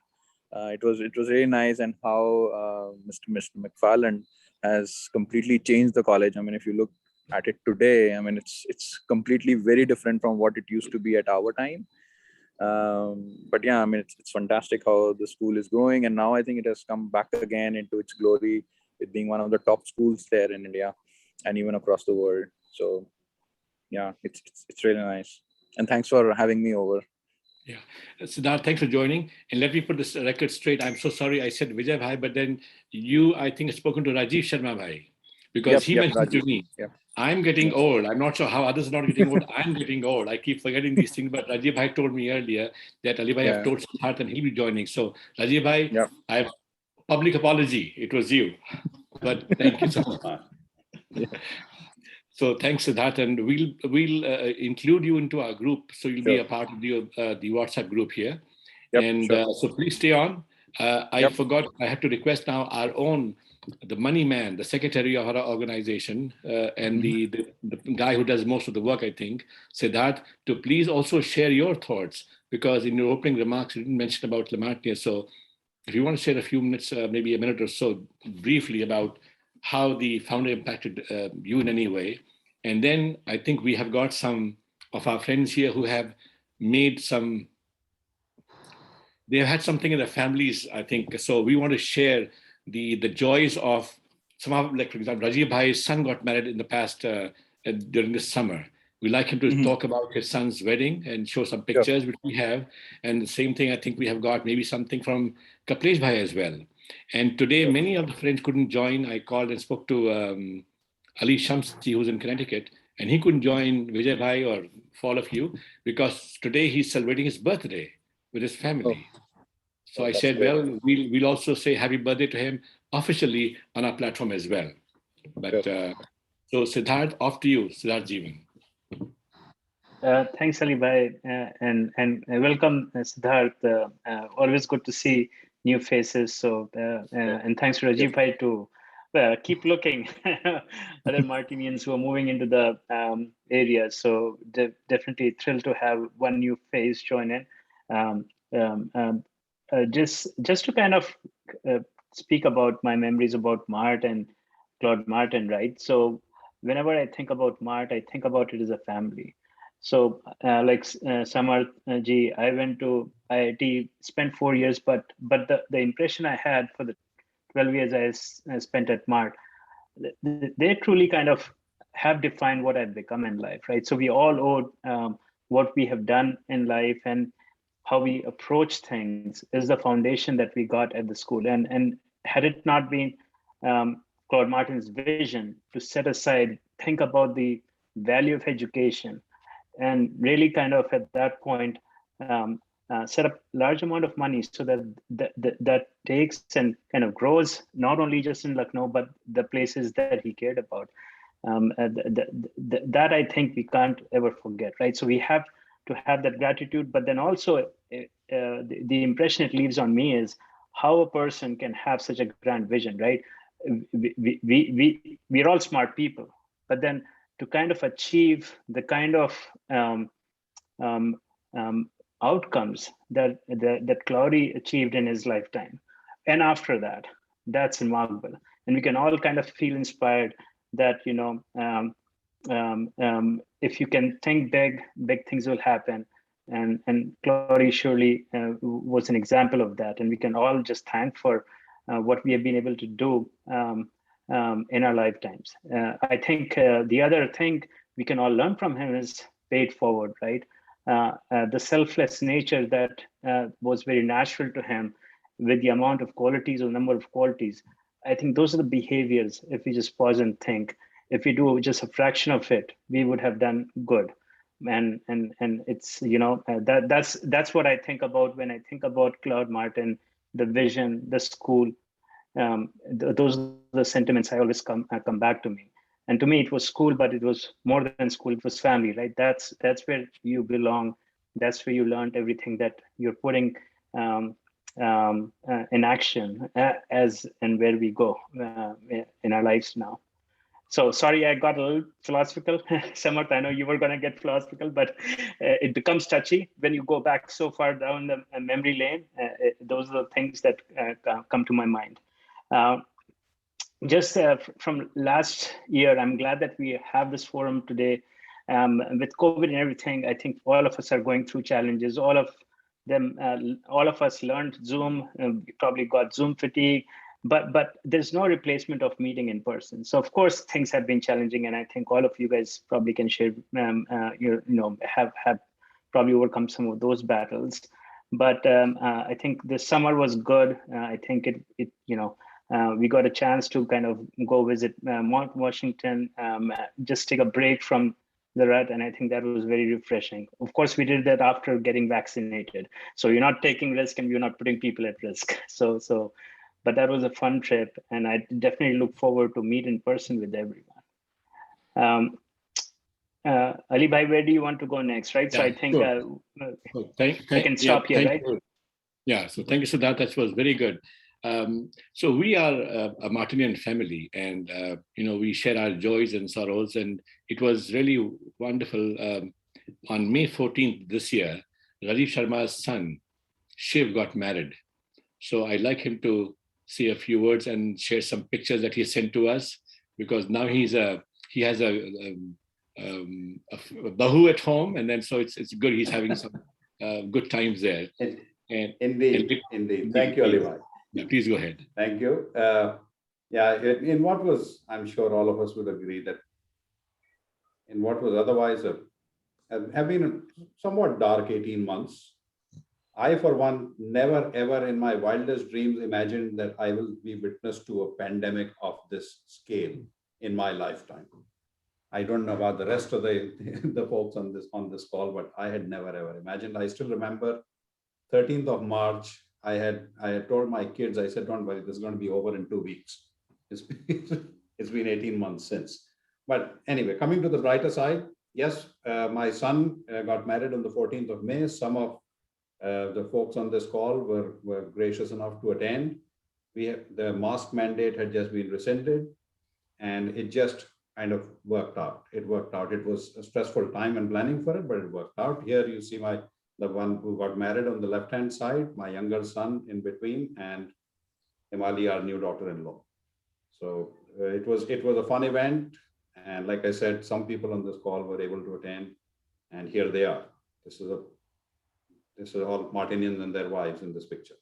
It was really nice, and how Mr. McFarland has completely changed the college. I mean, if you look at it today, I mean, it's completely very different from what it used to be at our time. But yeah, I mean, it's fantastic how the school is growing, and now I think it has come back again into its glory with being one of the top schools there in India and even across the world. So yeah, it's really nice, and thanks for having me over. Yeah. Siddharth, thanks for joining. And let me put this record straight. I'm so sorry I said Vijay Bhai, but then you, I think, have spoken to Rajiv Sharma Bhai, because he mentioned to Rajiv. me, Yep. I'm getting Yep. old. I'm not sure how others are not getting old. I'm getting old. I keep forgetting these things. But Rajiv Bhai told me earlier that Ali Bhai have told Siddharth and he'll be joining. So Rajiv Bhai, Yep. I have public apology. It was you. But thank you so much. Yeah. So thanks, Siddharth, and we'll include you into our group, so you'll be a part of the WhatsApp group here. Yep, And sure. so please stay on. I forgot, I have to request now our own, the money man, the secretary of our organization, and the guy who does most of the work, I think, Siddharth, to please also share your thoughts, because in your opening remarks, you didn't mention about La Martiniere. So if you want to share a few minutes, maybe a minute or so, briefly about how the founder impacted you in any way. And then I think we have got some of our friends here who have made some, they've had something in their families, I think. So we want to share the joys of some of, like, for example, Rajiv Bhai's son got married in the past during this summer. We like him to talk about his son's wedding and show some pictures, which we have. And the same thing, I think we have got maybe something from Kaplesh Bhai as well. And today, many of the friends couldn't join. I called and spoke to Ali Shamsi, who's in Connecticut, and he couldn't join Vijay Bhai or for all of you, because today he's celebrating his birthday with his family. So I said, great. well, we'll also say happy birthday to him officially on our platform as well. But so Siddharth, off to you, Siddharth Jeevan. Thanks, Ali Bhai, and welcome, Siddharth. Always good to see new faces. So and thanks to Rajiv Bhai to keep looking other Martinians who are moving into the area. So definitely thrilled to have one new face join in. Just to kind of speak about my memories about Mart and Claude Martin, right? So whenever I think about Mart, I think about it as a family. So like Samar ji, I went to IIT, spent 4 years, but the impression I had for the 12 years I spent at Mart, they truly kind of have defined what I've become in life, right? So we all owe what we have done in life, and how we approach things is the foundation that we got at the school. And had it not been Claude Martin's vision to set aside, think about the value of education, and really kind of at that point set up large amount of money so that takes and kind of grows not only just in Lucknow but the places that he cared about. That I think we can't ever forget, right? So we have to have that gratitude, but then also the impression it leaves on me is how a person can have such a grand vision, right? We're all smart people, but then to kind of achieve the kind of outcomes that Cloudy achieved in his lifetime, and after that, that's remarkable. And we can all kind of feel inspired that, if you can think big, big things will happen. And Claudia surely was an example of that. And we can all just thank for what we have been able to do in our lifetimes. I think the other thing we can all learn from him is pay it forward, right? The selfless nature that was very natural to him, with the amount of qualities or number of qualities. I think those are the behaviors. If we just pause and think, if we do just a fraction of it, we would have done good. And it's, that's what I think about when I think about Claude Martin, the vision, the school. Those are the sentiments I always come back to me. And to me, it was school, but it was more than school. It was family, right? That's where you belong. That's where you learned everything that you're putting in action as and where we go in our lives now. So sorry, I got a little philosophical. Samarth, I know you were going to get philosophical, but it becomes touchy when you go back so far down the memory lane. Those are the things that come to my mind. Just from last year, I'm glad that we have this forum today. With COVID and everything, I think all of us are going through challenges. All of us learned Zoom, probably got Zoom fatigue, but there's no replacement of meeting in person. So of course things have been challenging, and I think all of you guys probably can share, have probably overcome some of those battles. But I think this summer was good. I think we got a chance to kind of go visit Mount Washington, just take a break from the rut, and I think that was very refreshing. Of course, we did that after getting vaccinated, so you're not taking risk and you're not putting people at risk. But that was a fun trip, and I definitely look forward to meet in person with everyone. Ali Bhai, where do you want to go next, right? Yeah, so I think sure. I can stop here, right? Yeah, so thank you, Siddharth. That was very good. So we are a Martinian family, and we share our joys and sorrows, and it was really wonderful. On May 14th this year, Rajiv Sharma's son, Shiv, got married. So I'd like him to say a few words and share some pictures that he sent to us, because now he has a bahu at home, and then so it's good. He's having some good times there. Indeed. Thank you, Ali Bhai. Yeah, please go ahead. Thank you. In what was, I'm sure all of us would agree that in what was otherwise have been a somewhat dark 18 months, I, for one, never ever in my wildest dreams imagined that I will be witness to a pandemic of this scale in my lifetime. I don't know about the rest of the folks on this call, but I had never ever imagined. I still remember 13th of March. I had told my kids, I said, don't worry, this is going to be over in 2 weeks. It's been 18 months since. But anyway, coming to the brighter side, yes, my son got married on the 14th of May. Some of the folks on this call were gracious enough to attend. The mask mandate had just been rescinded, and it just kind of worked out. It worked out. It was a stressful time and planning for it, but it worked out. Here you see the one who got married on the left-hand side, my younger son in between, and Himali, our new daughter-in-law. So it was a fun event. And like I said, some people on this call were able to attend, and here they are. This is all Martinians and their wives in this picture.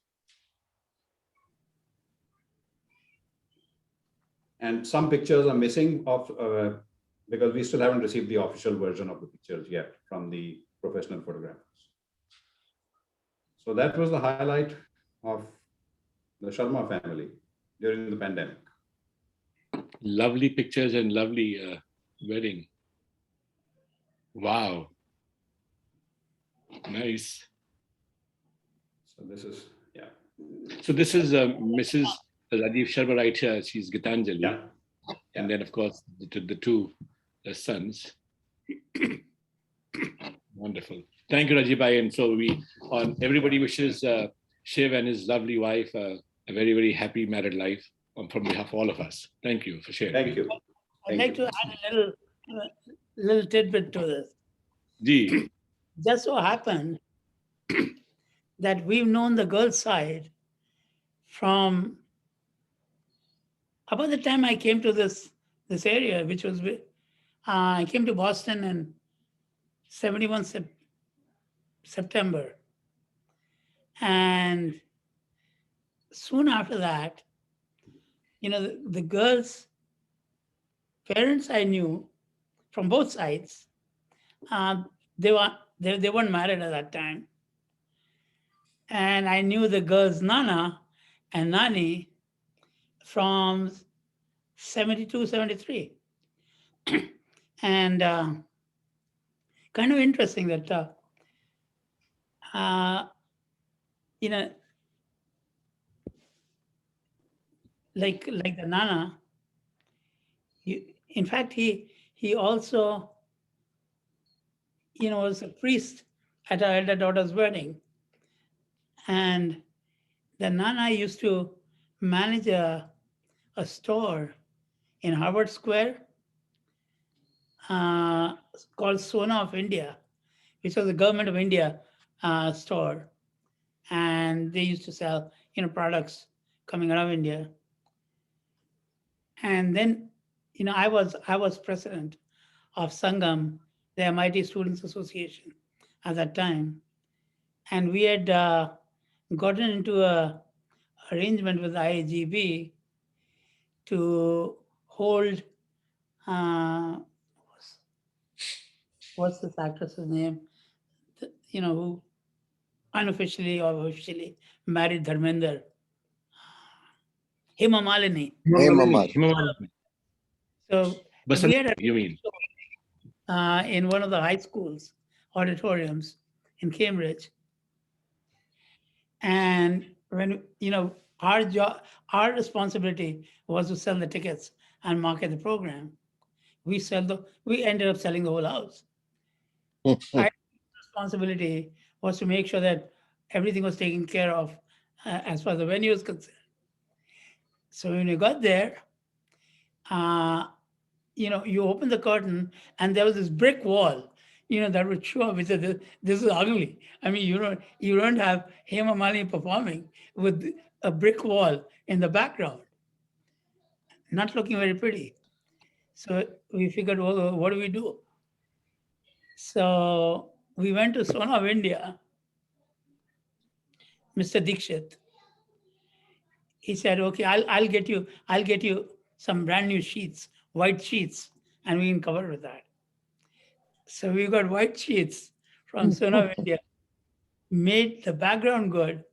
And some pictures are missing because we still haven't received the official version of the pictures yet from the professional photographers. So that was the highlight of the Sharma family during the pandemic. Lovely pictures and lovely wedding. Wow. Nice. So this is, yeah. So this is Mrs. Rajiv Sharma right here. She's Gitanjali. Yeah. And then, of course, the two sons. Wonderful. Thank you, Rajiv Bhai. And so everybody wishes Shiv and his lovely wife a very, very happy married life from behalf of all of us. Thank you for sharing. Thank you. I'd like to add a little tidbit to this. Ji. Just so happened that we've known the girl's side from about the time I came to this this area, which was, I came to Boston in 71 September. And soon after that, the girls' parents I knew from both sides, they weren't married at that time. And I knew the girls' Nana and Nani from 72, 73. And kind of interesting that, like the Nana, in fact, he also, was a priest at our elder daughter's wedding. And the Nana used to manage a store in Harvard Square called Sona of India, which was the government of India store. And they used to sell, products coming out of India. And then, I was president of Sangam, the MIT Students Association at that time. And we had gotten into a arrangement with IAGB to hold, what's this actress's name? Who unofficially or officially married Dharmender. Hema Malini. Hema. So Basant, we had a you mean? in one of the high schools auditoriums in Cambridge. And when, our responsibility was to sell the tickets and market the program. We ended up selling the whole house. Our responsibility was to make sure that everything was taken care of as far as the venue is concerned. So when you got there, you open the curtain and there was this brick wall, that would show up. We said, this is ugly. I mean, you don't have Hema Malini performing with a brick wall in the background, not looking very pretty. So we figured, well, what do we do? So we went to Sona of India, Mr. Dikshit. He said, okay, I'll get you some brand new sheets, white sheets, and we can cover with that. So we got white sheets from Sona of India, made the background good.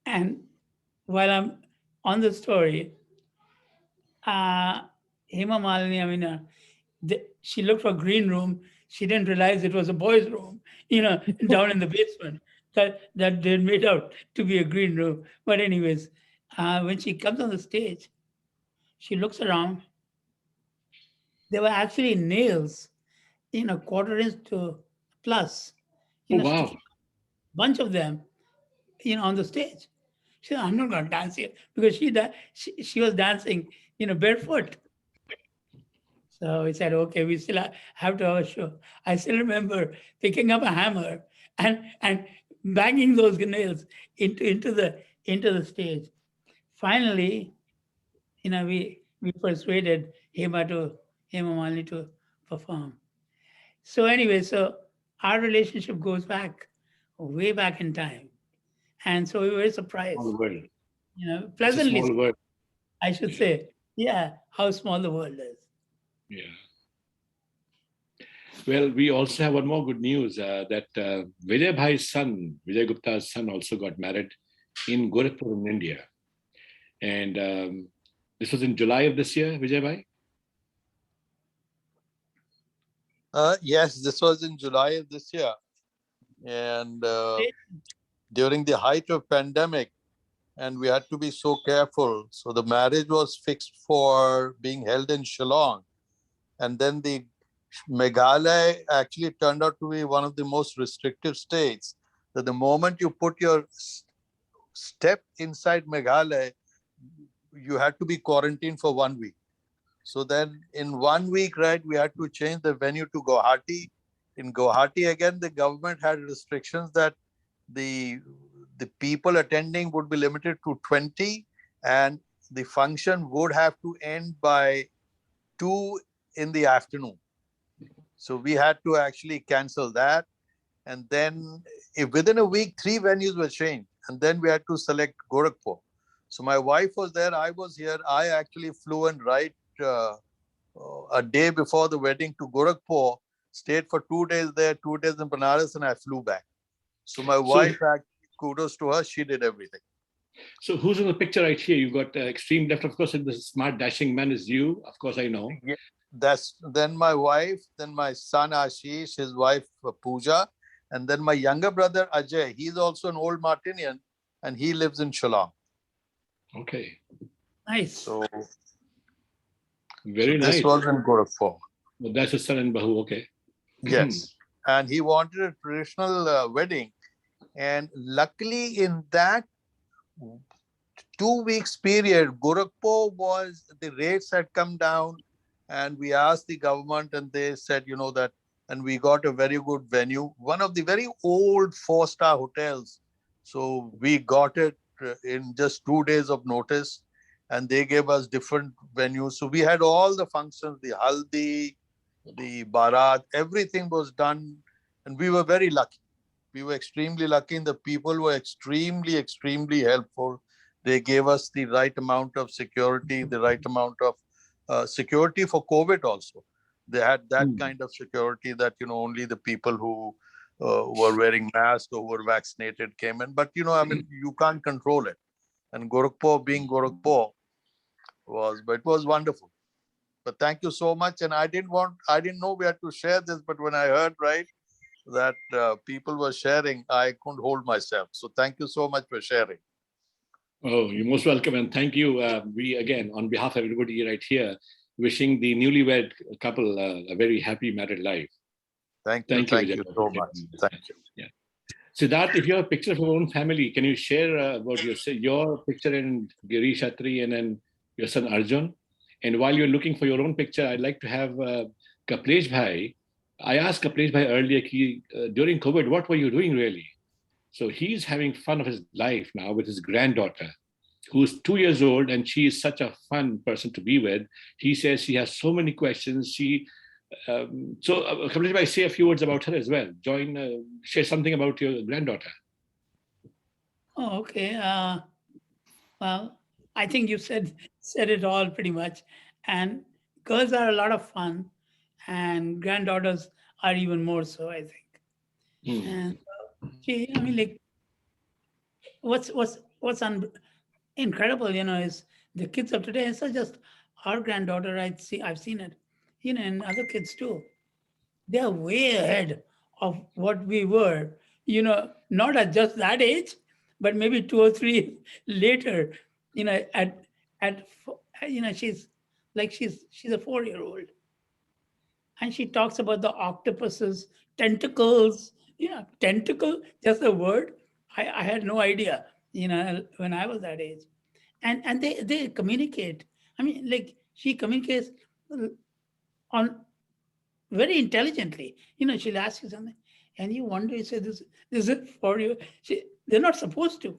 And while I'm on the story, Hema Malini, she looked for a green room. She didn't realize it was a boys' room, down in the basement that they made out to be a green room. But anyways, when she comes on the stage, she looks around. There were actually nails, quarter inch to plus, Wow. bunch of them, on the stage. She said, I'm not going to dance here, because she was dancing, barefoot. So we said, okay, we still have to have a show. I still remember picking up a hammer and banging those nails into the stage. Finally, we persuaded Hema Malini to perform. So anyway, so our relationship goes back, way back in time. And so we were surprised, Small world. pleasantly, Small world. I should say, how small the world is. Yeah. Well, we also have one more good news that Vijay Bhai's son, Vijay Gupta's son, also got married in Gorakhpur in India. And this was in July of this year, Vijay Bhai? Yes, this was in July of this year. And during the height of pandemic, and we had to be so careful. So the marriage was fixed for being held in Shillong. And then the Meghalaya actually turned out to be one of the most restrictive states. That the moment you put your step inside Meghalaya, you had to be quarantined for 1 week. So then in 1 week, right, we had to change the venue to Guwahati. In Guwahati, again, the government had restrictions that the people attending would be limited to 20, and the function would have to end by 2 in the afternoon. So we had to actually cancel that. And then within a week, 3 venues were changed. And then we had to select Gorakhpur. So my wife was there, I was here. I actually flew in right a day before the wedding to Gorakhpur, stayed for 2 days there, 2 days in Banaras, and I flew back. So my wife, actually, kudos to her, she did everything. So who's in the picture right here? You've got extreme left, of course, and the smart dashing man is you. Of course, I know. Yeah, that's then my wife, then my son Ashish, his wife Pooja, and then my younger brother Ajay. He's also an old Martinian, and he lives in Shillong. Okay. Nice. So Very this nice. was in Gorakhpur. Well, that's his son and Bahu. Okay. Yes, and he wanted a traditional wedding, and luckily in that 2 weeks period, Gorakhpur was, the rates had come down, and we asked the government, and they said, that, and we got a very good venue, one of the very old 4-star hotels. So we got it in just 2 days of notice, and they gave us different venues. So we had all the functions, the haldi, the barat, everything was done, and we were very lucky. We were extremely lucky, and the people were extremely, extremely helpful. They gave us the right amount of security, the right amount of security for COVID also. They had that kind of security that, only the people who were wearing masks or were vaccinated came in. But, you can't control it. And Gorakhpur being Gorakhpur but it was wonderful. But thank you so much. And I didn't know we had to share this, but when I heard, right, that people were sharing, I couldn't hold myself. So thank you so much for sharing. Oh, you're most welcome. And thank you. We, again, on behalf of everybody right here, wishing the newlywed couple a very happy married life. Thank you so much. Thank you. Yeah. Siddharth, if you have a picture of your own family, can you share about your picture and Girish Atri and then your son Arjun? And while you're looking for your own picture, I'd like to have Kaplesh Bhai. I asked Kaplesh Bhai earlier, during COVID, what were you doing really? So he's having fun of his life now with his granddaughter, who's 2 years old, and she is such a fun person to be with. He says she has so many questions. Kamlesh Bhai, say a few words about her as well. Share something about your granddaughter. Oh, okay. Well, I think you said it all pretty much. And girls are a lot of fun, and granddaughters are even more so, I think. And like, what's incredible, is the kids of today. It's not just our granddaughter. I've seen it, and other kids too. They are way ahead of what we were. Not at just that age, but maybe 2 or 3 later. She's like she's a 4-year-old, and she talks about the octopus's tentacles. Tentacle, just a word. I had no idea, when I was that age. And they communicate. I mean, like, she communicates on very intelligently. She'll ask you something, and you wonder, you say, this is for you. They're not supposed to,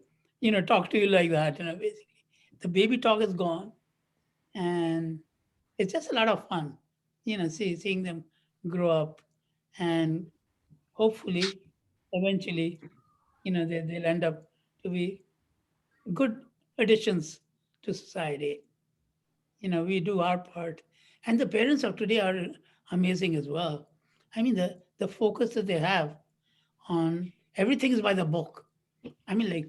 talk to you like that, basically. The baby talk is gone. And it's just a lot of fun, seeing them grow up, and hopefully, eventually, they'll end up to be good additions to society. We do our part. And the parents of today are amazing as well. I mean, the focus that they have on everything is by the book. I mean, like,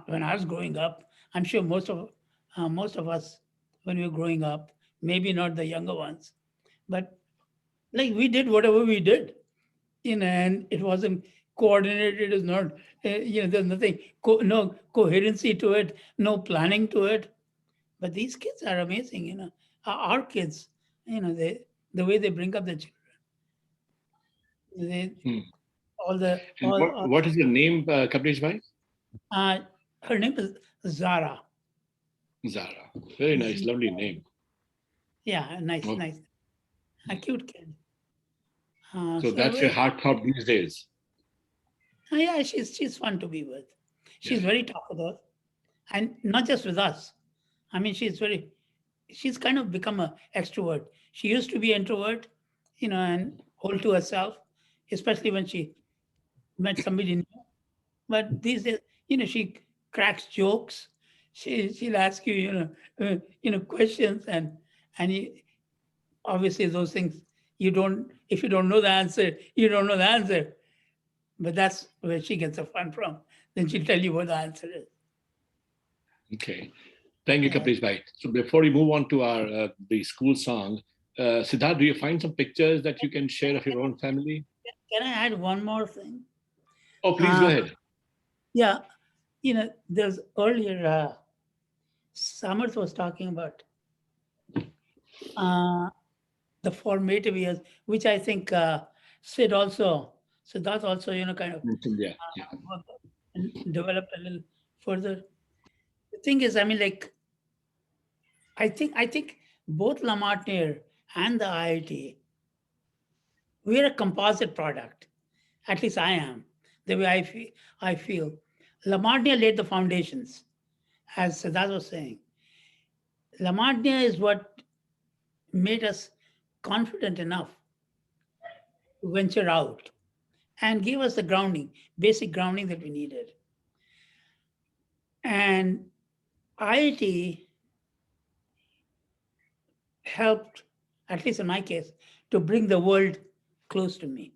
when I was growing up, I'm sure most of us, when we were growing up, maybe not the younger ones, but like, we did whatever we did, and it wasn't coordinated. It's not, there's nothing, no coherency to it, no planning to it. But these kids are amazing, our kids, the way they bring up the children. What is your name, Kaplesh Bhai? Her name is Zara. Zara. Very nice, lovely name. Yeah, nice. A cute kid. So that's your heartthrob these days. Yeah, she's fun to be with. She's very talkative, and not just with us. I mean, she's kind of become an extrovert. She used to be introvert, and hold to herself, especially when she met somebody new. But these days, she cracks jokes. She'll ask you, questions, and obviously those things if you don't know the answer, you don't know the answer. But that's where she gets the fun from. Then she'll tell you what the answer is. Okay. Thank you, Yeah. Kapish Bhai. So before we move on to our the school song, Siddharth, do you find some pictures that you can share of your own family? Can I add one more thing? Oh, please go ahead. Yeah, there's earlier, Samarth was talking about the formative years, which I think Siddharth also, kind of Yeah. and developed a little further. The thing is, I mean, like, I think both Lamartine and the IIT, we're a composite product. At least I am. The way I feel. Lamartine laid the foundations, as Siddharth was saying. Lamartine is what made us confident enough to venture out and gave us the grounding, basic grounding that we needed. And IIT helped, at least in my case, to bring the world close to me.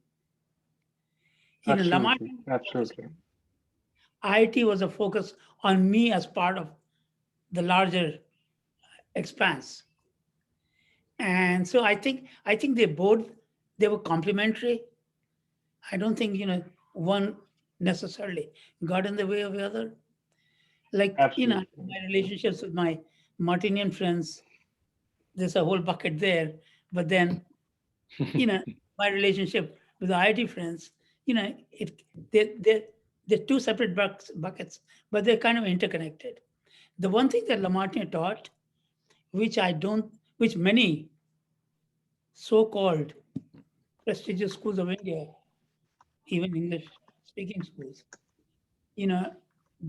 Absolutely. IIT was a focus on me as part of the larger expanse. And so I think they were complementary. I don't think one necessarily got in the way of the other. Like Absolutely. my relationships with my Martinian friends, there's a whole bucket there. But then my relationship with the IIT friends, they're two separate buckets, but they're kind of interconnected. The one thing that Lamartine taught, which many so-called prestigious schools of India, even English-speaking schools,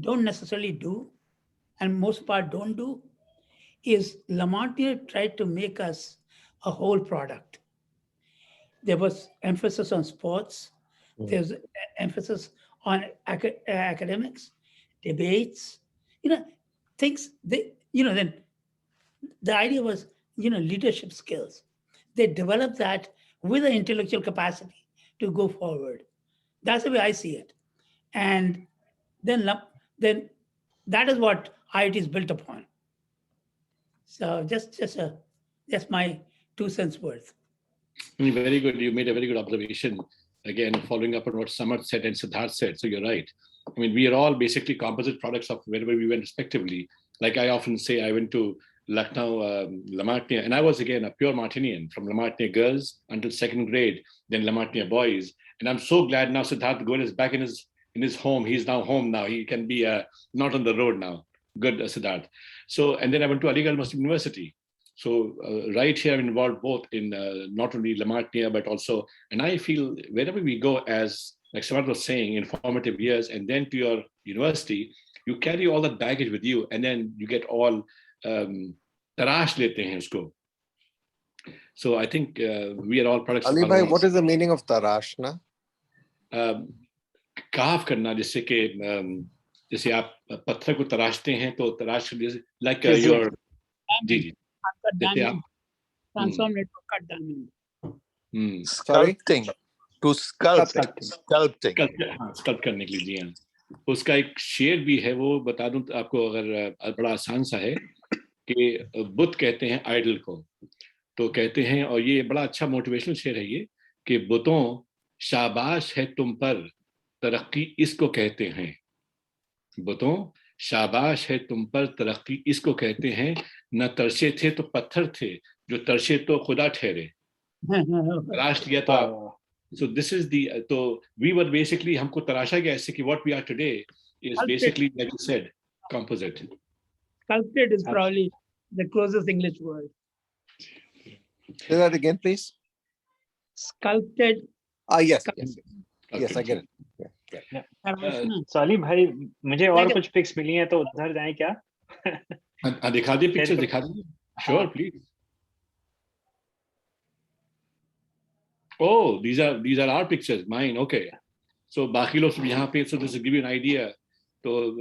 don't necessarily do, and most part don't do, is Lamartine tried to make us a whole product. There was emphasis on sports. There's emphasis on academics, debates, things. Then the idea was, leadership skills. They developed that with the intellectual capacity to go forward. That's the way I see it. And then that is what IIT is built upon. So just my 2 cents worth. Very good. You made a very good observation. Again, following up on what Samarth said and Siddharth said. So you're right. I mean, we are all basically composite products of wherever we went respectively. Like I often say, I went to Lucknow, Lamartine, and I was again a pure Martinian from Lamartine girls until 2nd grade, then Lamartine boys. And I'm so glad now Siddharth Goel is back in his home. He's now home now. He can be not on the road now. Good, Siddharth. So, and then I went to Aligarh Muslim University. So right here, I'm involved both in not only Lamartine, but also, and I feel wherever we go, as like Samarth was saying, in formative years, and then to your university, you carry all that baggage with you, and then you get all tarash lete hain usko. So I think we are all products. Ali bhai, what is the meaning of tarashna? काफ करना, जैसे आप पत्थर को तराशते हैं तो तराश like your जी Transform it to cut diamond. Sculpting. To sculpt. Sculpting. Sculpt करने के लिए जी हाँ. उसका एक शेर भी है, वो बता दूं आपको, अगर बड़ा आसान सा है कि बुद्ध कहते हैं आइडल को, तो कहते हैं, और ये बड़ा अच्छा मोटिवेशनल शेर है ये, कि बुतों शाबाश है तुम पर, तरक्की इसको कहते हैं. बुतों शाबाश है तुम पर, तरक्की इसको कहते हैं. न तरसे थे तो पत्थर थे, जो तरसे तो खुदा ठहरे. तराश दिया तो आप. So this is the, so we were basically, हमको तराशा गया ऐसे कि what we are today is basically, like you said, composite. Sculpted is probably the closest English word. Say that again, please. Sculpted. Yes, I get it. Yeah. So Ali भाई, मुझे और कुछ pics मिली हैं, तो उधर जाएं क्या? दिखा दी pictures, दिखा दी. Sure, please. Oh, these are our pictures, mine. Okay. So बाकी लोग सब यहाँ पे, so just to give you an idea, so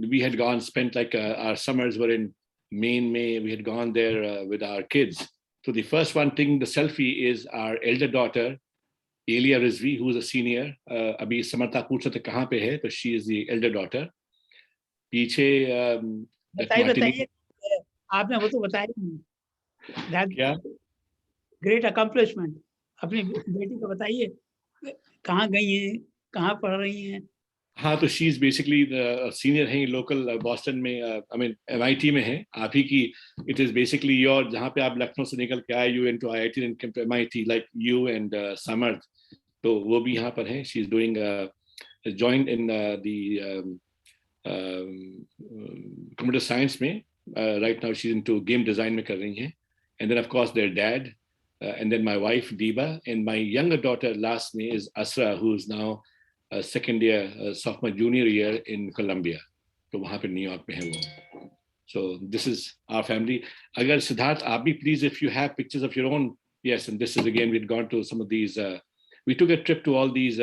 we had gone, spent like our summers were in Maine. We had gone there with our kids. So the first one thing, the selfie, is our elder daughter, Elia Rizvi, who is a senior. अभी समर्था पूछ रहे थे कहाँ पे है, तो she is the elder daughter. पीछे बताइए, आपने वो तो बताया नहीं. क्या? Great accomplishment. अपनी बेटी को बताइए कहाँ गई हैं, कहाँ पढ़ रही हैं. हाँ, तो शी इज बेसिकली सीनियर है लोकल बॉस्टन में, आई मीन MIT में है. आप ही की, इट इज बेसिकली योर, जहाँ पे आप लखनऊ से निकल के आए, you and to IIT and came to MIT, like you and Samarth, तो वो भी यहाँ पर है. She is doing joined in the computer science में. Right now she is into game design में कर रही हैं. And then of course their dad, and then my wife Diba, and my younger daughter last name is Asra, who is now second year, sophomore junior year in Columbia. तो वहाँ पे New York में है वो. So this is our family. अगर सिद्धार्थ आप भी please, if you have pictures of your own. Yes, and this is again, we'd gone to some of these, we took a trip to all these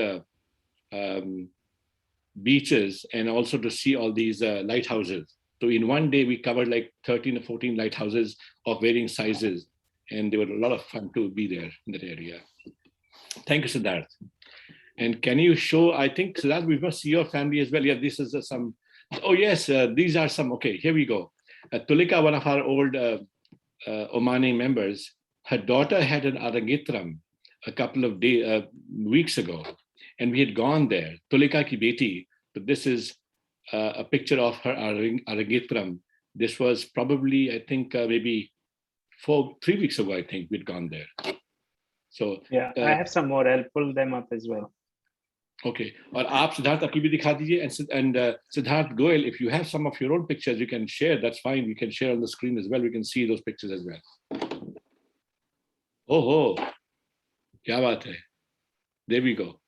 beaches and also to see all these lighthouses. So in one day we covered like 13 or 14 lighthouses of varying sizes, and they were a lot of fun to be there in that area. Thank you, Siddharth. And can you show, I think, Siddharth, we must see your family as well. Yeah, this is some, oh yes, these are some, okay, here we go. Tulika, one of our old OMANE members, her daughter had an Arangitram a couple of weeks ago, and we had gone there. Tulika ki beti, but this is a picture of her Arangitram. This was probably, I think, maybe 3 weeks ago, I think we'd gone there. So yeah, I have some more. I'll pull them up as well. Okay. और आप सिद्धार्थ अपनी भी दिखा दीजिए, and Siddharth Goel, if you have some of your own pictures you can share, that's fine. We can share on the screen as well. We can see those pictures as well. Oh, क्या बात है. There we go.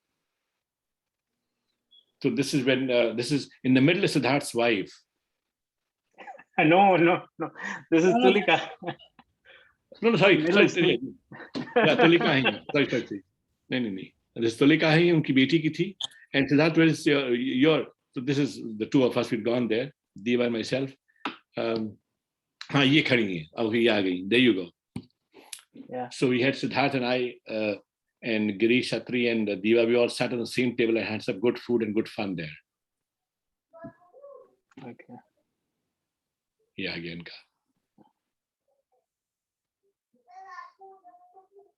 So this is when this is in the middle of Siddharth's wife. No. This is Tulika. No, sorry. Yeah, Tulika है. Sorry. नहीं. This Tulika है, उनकी बेटी की थी. And Siddharth, where is your? So this is the two of us. We'd gone there. Diva and myself. हाँ, ये खड़ी हैं. Okay, ये आ गई. There you go. Yeah. So we had Siddharth and I and Girish, Shatri and Diva. We all sat on the same table and had some good food and good fun there. Okay. Yeah, again.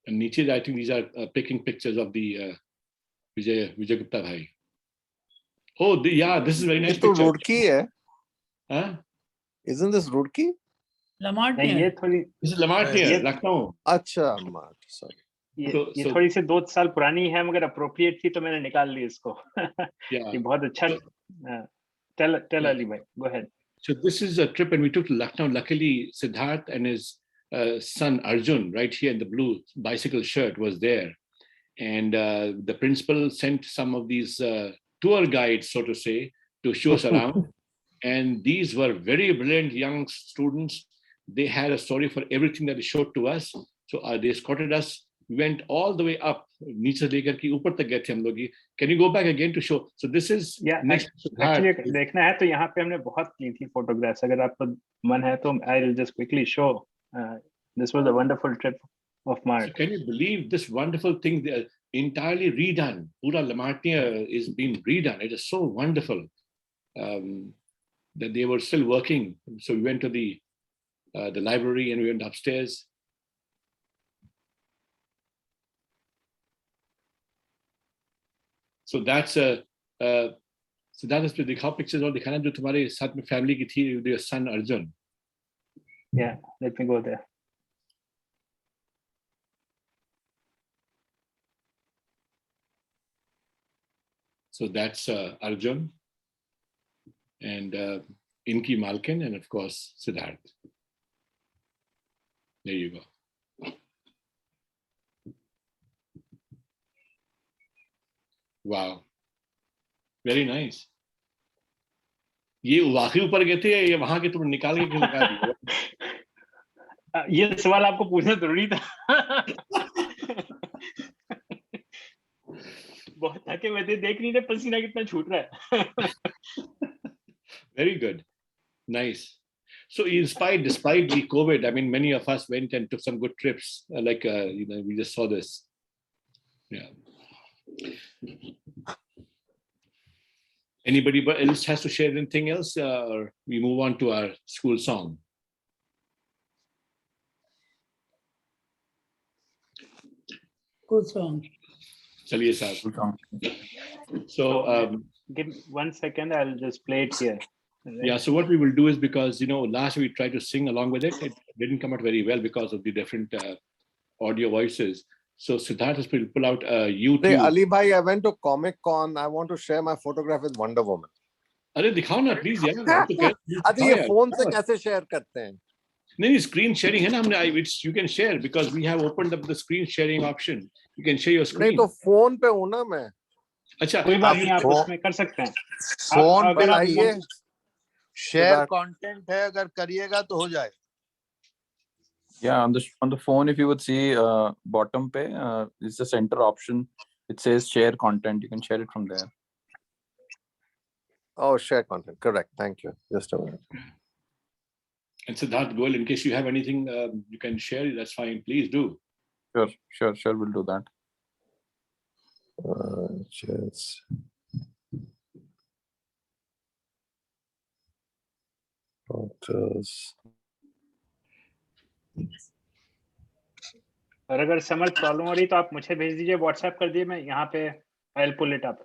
And Nietzsche, I think these are picking pictures of the Vijay Gupta bhai. Oh, yeah, this is very nice picture. Roorkee hai? Huh? Isn't this Roorkee? Lamartine. This is Lamartine, Lucknow. अच्छा, sorry. ये थोड़ी सी 2 साल पुरानी है, मगर appropriate थी तो मैंने निकाल ली इसको. Yeah. ये बहुत अच्छा. Tell Ali bhai, go ahead. So this is a trip, and we took to Lucknow. Luckily, Siddharth and his son Arjun, right here in the blue bicycle shirt, was there, and the principal sent some of these tour guides, so to say, to show us around. And these were very brilliant young students. They had a story for everything that they showed to us. So they escorted us. We went all the way up. नीचे लेकर के ऊपर तक गए थे हम लोग. Can you go back again to show? So this is next. Actually, देखना है तो यहाँ पे हमने बहुत की थी photographs. अगर आपको मन है तो I'll just quickly show. This was a wonderful trip of Mark. So can you believe this wonderful thing? They are entirely redone. Pura Lamartine is being redone. It is so wonderful that they were still working. So we went to the library and we went upstairs. So that's so that is to दिखाओ pictures और दिखाना जो तुम्हारे साथ में family की थी, your son Arjun. Yeah, let me go there. So that's Arjun and Inki Malkin, and of course Siddharth. There you go. Wow, very nice. ये वाकई ऊपर गए थे या ये वहां के तुम निकाल के क्यों लगा दिए? ये सवाल आपको पूछना जरूरी था. थके हुए थे, देख नहीं रहे पसीना कितना छूट रहा है. Very good. Nice. So despite the COVID, I mean, many of us went and took some good trips. We just saw this. Yeah. Anybody else has to share anything else, or we move on to our school song? Good song. Chaliye sahab. Good song. So Give me 1 second, I'll just play it here. Right? yeah, so what we will do is, because last we tried to sing along with it, it didn't come out very well because of the different audio voices. So Siddharth has pull out YouTube. Hey, Ali Bhai, I went to Comic Con. I want to share my photograph with Wonder Woman. अरे दिखाओ ना please यार. अच्छा ये phone से कैसे share करते हैं? नहीं, screen sharing है ना हमने. You can share because we have opened up the screen sharing option. You can share your screen. नहीं तो फोन पे हूँ ना मैं. अच्छा, कोई बात नहीं, आप उसमें कर सकते हैं. फोन अगर पे आप आइए, शेयर कंटेंट है, अगर करिएगा तो हो जाए. Yeah, on the phone, if you would see bottom pay, is the center option. It says share content. You can share it from there. Oh, share content. Correct. Thank you. Just a minute. And Siddharth Goel, in case you have anything you can share, that's fine. Please do. Sure. We'll do that. Cheers. Photos. और अगर समर्थ problem हो रही तो आप मुझे भेज दीजिए, WhatsApp कर दिए, मैं यहाँ पे I'll pull it up.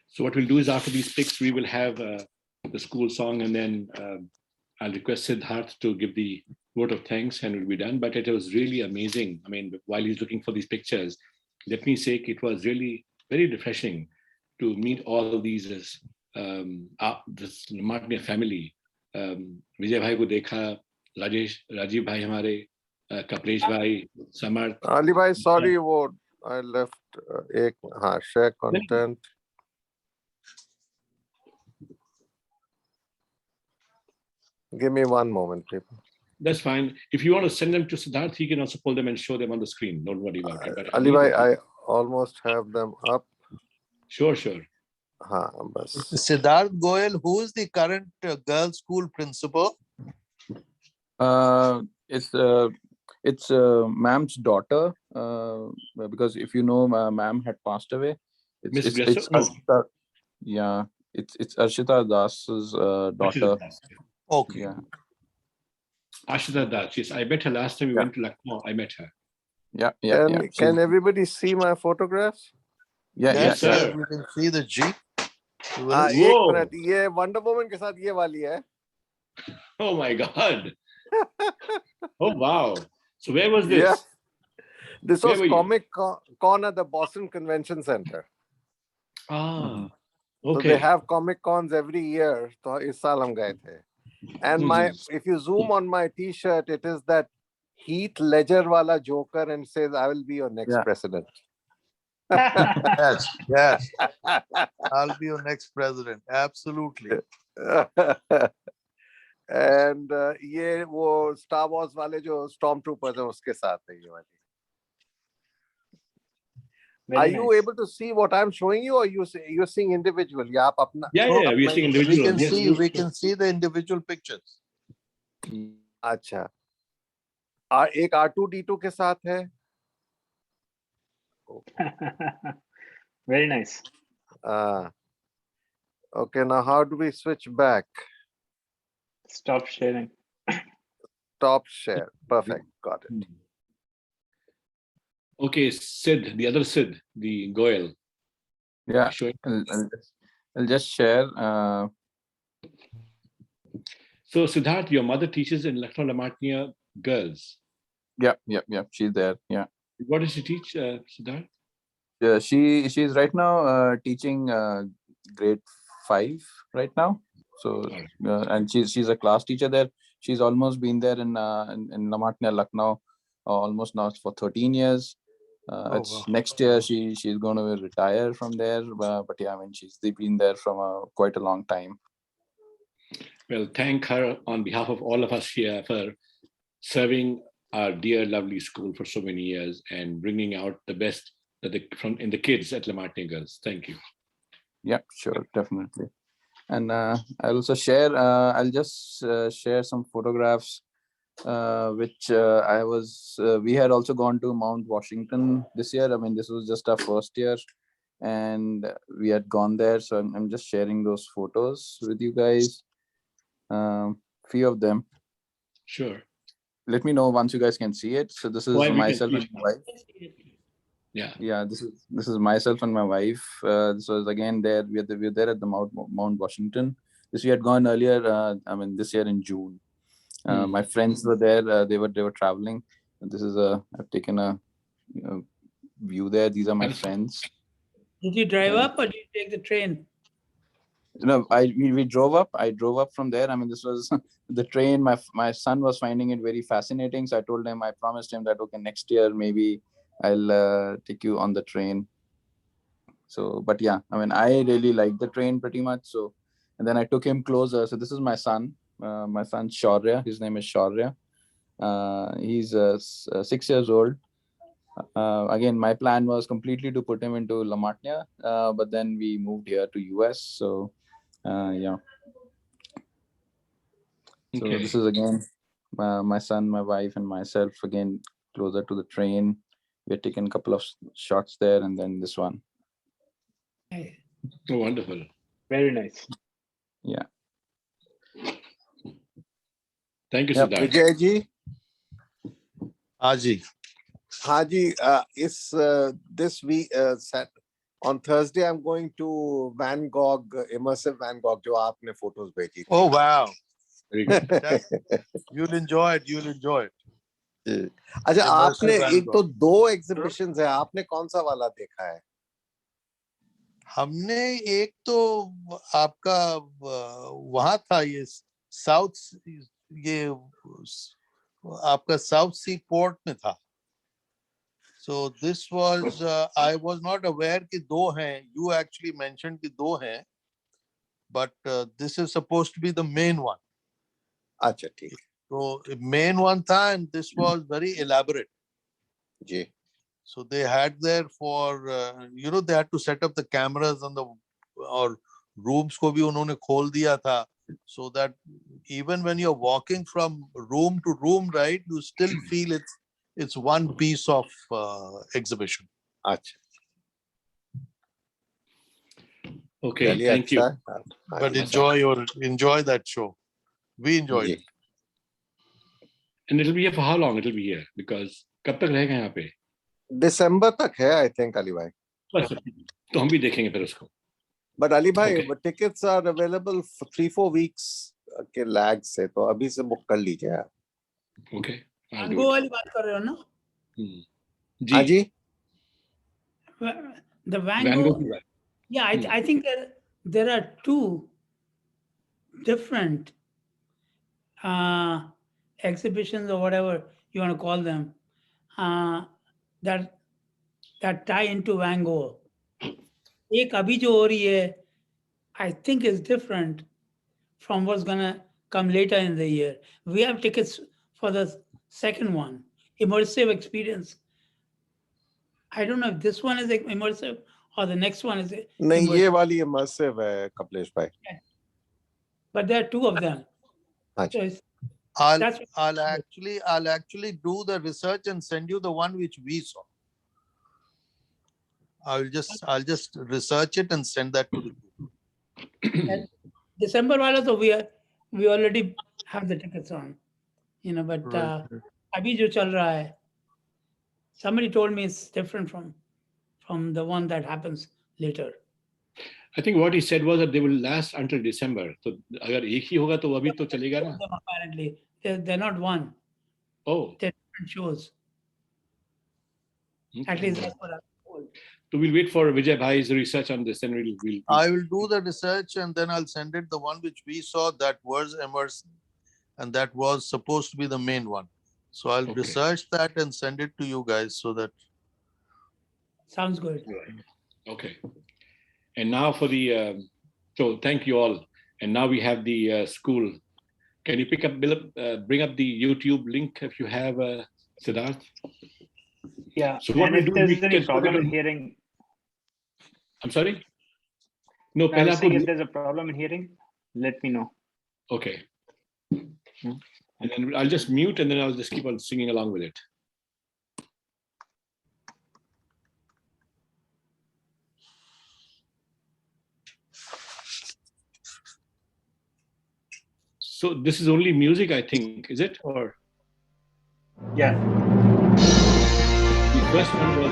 So what we'll do is, after these pics, we will have the school song, and then I'll request Siddharth to give the vote of thanks, and we'll be done. But it was really amazing. I mean, while he's looking for these pictures, let me say it was really very refreshing to meet all of these this Martnia family. Vijay bhai ko dekha, Rajiv bhai hamare, Kaplesh bhai, Samarth. Ali Bhai, sorry, I left share content. Give me 1 moment, people. That's fine. If you want to send them to Siddharth, he can also pull them and show them on the screen. Don't worry about it. But Ali Bhai, I almost have them up. Sure. Siddharth Goel, who is the current girls' school principal? It's ma'am's daughter. Because if you know, ma'am had passed away. It's Arshita, yeah. It's Arshita Das's daughter. Okay. Yeah. Ashita Das. Yes, I met her last time we went to Lucknow. I met her. Yeah. Can everybody see my photographs? Yeah. Yes, sir. You can see the Jeep. एक minute, ये wonder woman के साथ ये वाली है. Oh my God. Oh wow. So where was this? Yeah. This was Where were you? Comic Con at the Boston Convention Center. Ah, So okay. they have Comic Cons every year. So इस साल हम गए थे. And if you zoom on my T-shirt, it is that Heath Ledger wala Joker, and says, "I will be your next president." Yes. I'll be your next president. Absolutely. And ये वो Star Wars वाले जो Stormtroopers हैं उसके साथ है ये वाली. Are you able to see what I'm showing you, or you're seeing individual? Yeah, आप अपना. Yeah, we're seeing individual. We can see the individual pictures. अच्छा. एक R2D2 के साथ है. Very nice. Okay, now how do we switch back? Stop sharing. Stop share. Perfect. Got it. Okay, Sid, the other Sid, the Goel. Yeah. I'll just share. So Siddharth, your mother teaches in Lucknow La Martiniere girls. Yeah. She's there. Yeah. What does she teach, Siddharth? Yeah, she's right now teaching grade 5 right now. So and she's a class teacher there. She's almost been there in La Martiniere, Lucknow, almost now for 13 years. Next year she's going to retire from there. But yeah, I mean she's been there from quite a long time. Well, thank her on behalf of all of us here for serving our dear, lovely school for so many years and bringing out the best that in the kids at Le Martin Girls. Thank you. Yeah, sure, definitely. And I'll also share, I'll just share some photographs which we had also gone to Mount Washington this year. I mean, this was just our first year and we had gone there. So I'm just sharing those photos with you guys. Few of them. Sure. Let me know once you guys can see it. So this is myself and my wife. Yeah, this is myself and my wife. This was again there. We were there at the Mount Washington. This we had gone earlier. I mean, this year in June. My friends were there. They were traveling. And this is I've taken a view there. These are my friends. Did you drive up or did you take the train? No, we drove up. I drove up from there. I mean, this was the train. My son was finding it very fascinating. So I told him, I promised him that, okay, next year maybe I'll take you on the train. So, but yeah, I mean, I really like the train pretty much. So, and then I took him closer. So this is my son Shaurya. His name is Shaurya. He's 6 years old. Again, my plan was completely to put him into La Martiniere, but then we moved here to US. So, yeah. So this is again my son, my wife, and myself again closer to the train. We're taking a couple of shots there, and then this one. Oh, wonderful! Very nice. Yeah. Thank you, Siddharth. Vijay ji. Haji. Haji, this week on Thursday I'm going to Van Gogh, immersive Van Gogh, जो आपने photos भेजी. Oh wow! Very good. You'll enjoy it. You'll enjoy it. अच्छा, आपने एक तो 2 exhibitions है, आपने कौन सा वाला देखा है? हमने एक तो आपका वहां था ये आपका साउथ सी पोर्ट में था. So this was I was not aware कि 2 हैं. You actually mentioned कि 2 हैं, but this is supposed to be the main one. अच्छा, ठीक. So main one था, and this was very elaborate. Ji. So they had there for they had to set up the cameras on the or rooms को भी उन्होंने खोल दिया था, so that even when you're walking from room to room, right, you still feel it's one piece of exhibition. अच्छा. Okay, thank you. But enjoy that show. We enjoyed it. And it'll be here for how long? It'll be here because कब तक रहेगा यहाँ पे? December तक है, I think, Ali bhai. तो हम भी देखेंगे फिर उसको. But Ali bhai, tickets are available for 3-4 weeks के lag से, तो अभी से book कर लीजिए आप. Okay. Van Gogh वाली बात कर रहे हो ना? हाँ जी. The Van Gogh. Yeah, I think there are 2 different exhibitions or whatever you want to call them that tie into Van Gogh. एक अभी जो हो रही है, I think is different from what's gonna come later in the year. We have tickets for the second one, immersive experience. I don't know if this one is immersive or the next one is नहीं, ये वाली immersive है, कपिलेश भाई. But there are 2 of them. So I'll actually do the research and send you the one which we saw. I'll just research it and send that to the group. December wala, so we already have the tickets on, but abhi jo chal raha hai, somebody told me it's different from the one that happens later. I think what he said was that they will last until December. So अगर एक ही होगा तो अभी तो चलेगा ना? Apparently, they're not one. Oh. They're different shows. Okay. At least that's what I'm told. So we'll wait for Vijay Bhai's research on this, and we'll. I will do the research and then I'll send it. The one which we saw that was immersive, and that was supposed to be the main one. So I'll research that and send it to you guys so that. Sounds good. Okay. And now for the, so thank you all. And now we have the school Can you bring up the YouTube link if you have, Siddharth? Yeah. So what And we if do, there's we any can put problem it in on. hearing, I'm sorry? No, I was saying if pehla there's a problem in hearing, let me know. okay. Hmm. And then I'll just mute and then I'll just keep on singing along with it. So this is only music, I think, is it? Or Yeah. the first one was.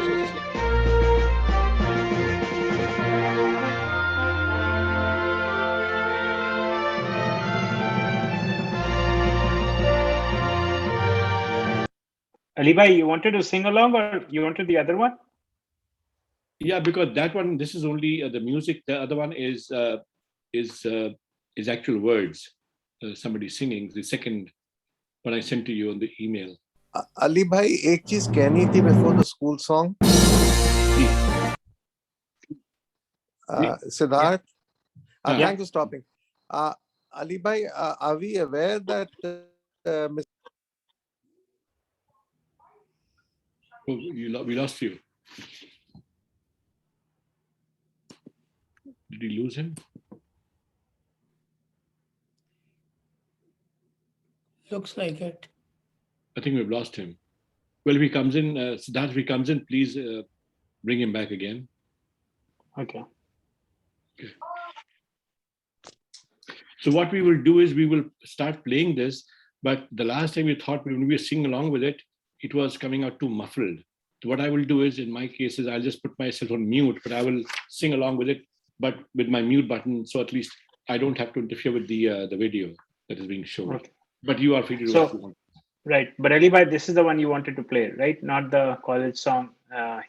Alibai, you wanted to sing along or you wanted the other one? Yeah, because that one, this is only the music. The other one is actual words. Somebody singing. The second one I sent to you on the email. Ali bhai, एक चीज कहनी थी before the school song. Siddharth, thanks for stopping. Ali bhai, are we aware that We lost you. Did we lose him? Looks like it. I think we've lost him. Well, if he comes in, Siddharth, if he comes in, please bring him back again. Okay. So what we will do is we will start playing this, but the last time we thought when we were singing along with it, it was coming out too muffled. So what I will do is, in my cases, I'll just put myself on mute, but I will sing along with it, but with my mute button, so at least I don't have to interfere with the video that is being shown. Okay. But you are free to do what you want. Right, but Alibai, this is the one you wanted to play, right? Not the college song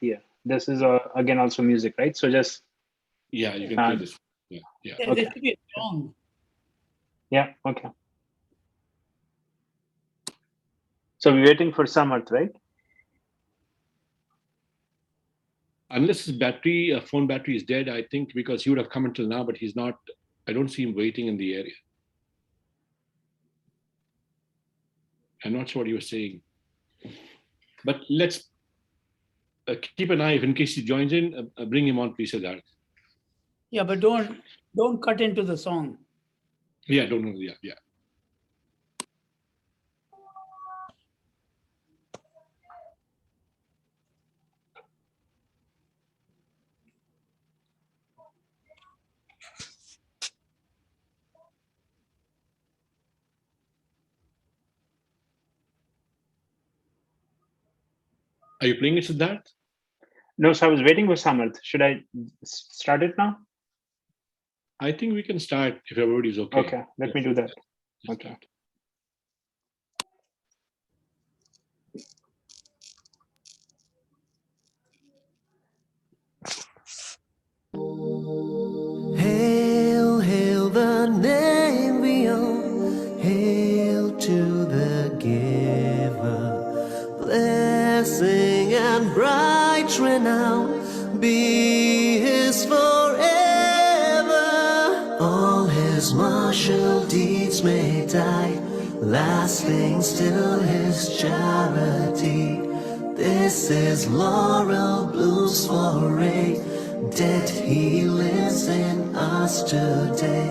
here. This is again also music, right? So just you can play this. Yeah. Okay. This should be a song. Yeah. Okay. So we're waiting for Samarth, right? Unless his battery, phone battery is dead, I think, because he would have come until now, but he's not. I don't see him waiting in the area. I'm not sure what you were saying, but let's keep an eye. If in case he joins in, bring him on, please, Siddharth. Yeah, but don't cut into the song. Yeah, don't know. Yeah. Are you playing it, Siddharth? No, so I was waiting for Samarth. Should I start it now? I think we can start if everybody's okay. Okay, let me do that. Okay. Hail, hail the name we own. Hail to the giver. Blessing and bright renown be his forever. All his martial deeds may die, lasting still his charity. This is laurel blooms foray. Dead he lives in us today.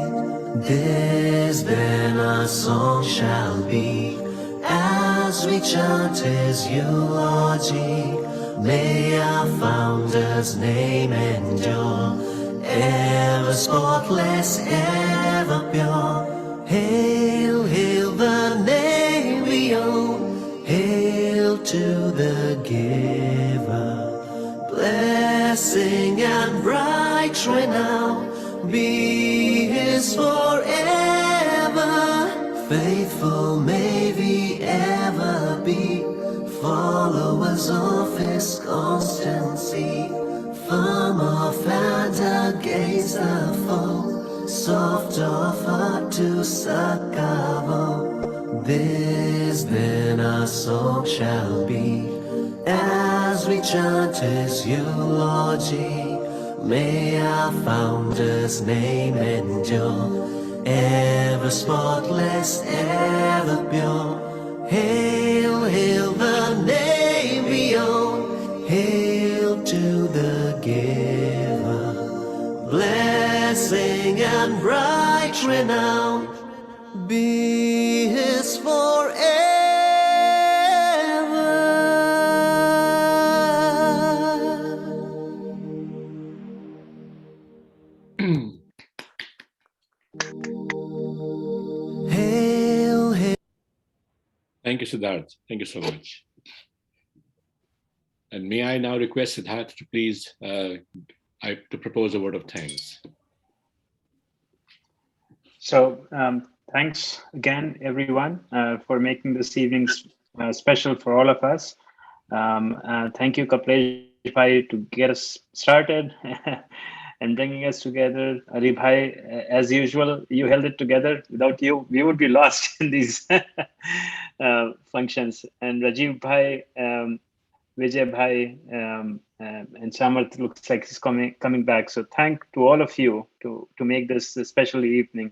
This then our song shall be, as we chant his eulogy. May our founder's name endure, ever spotless, ever pure. Hail, hail the name we own. Hail to the giver. Blessing and bright renown be his forever. Faithful may we ever be, followers of his constancy. Firm of hand against the foe, soft of heart to succor. This then our song shall be, as we chant his eulogy. May our founder's name endure, ever spotless, ever pure. Hail, hail the name beyond, hail to the giver. Blessing and bright renown be his forever. Hail, hail. Thank you, Siddharth. Thank you so much. And may I now request Siddharth to please to propose a word of thanks. So thanks again, everyone, for making this evening special for all of us. Thank you, Kaplesh Bhai, to get us started and bringing us together. Ali Bhai, as usual, you held it together. Without you, we would be lost in these functions. And Rajiv Bhai, Vijay Bhai, and Samarth looks like he's coming back. So thank to all of you to make this a special evening.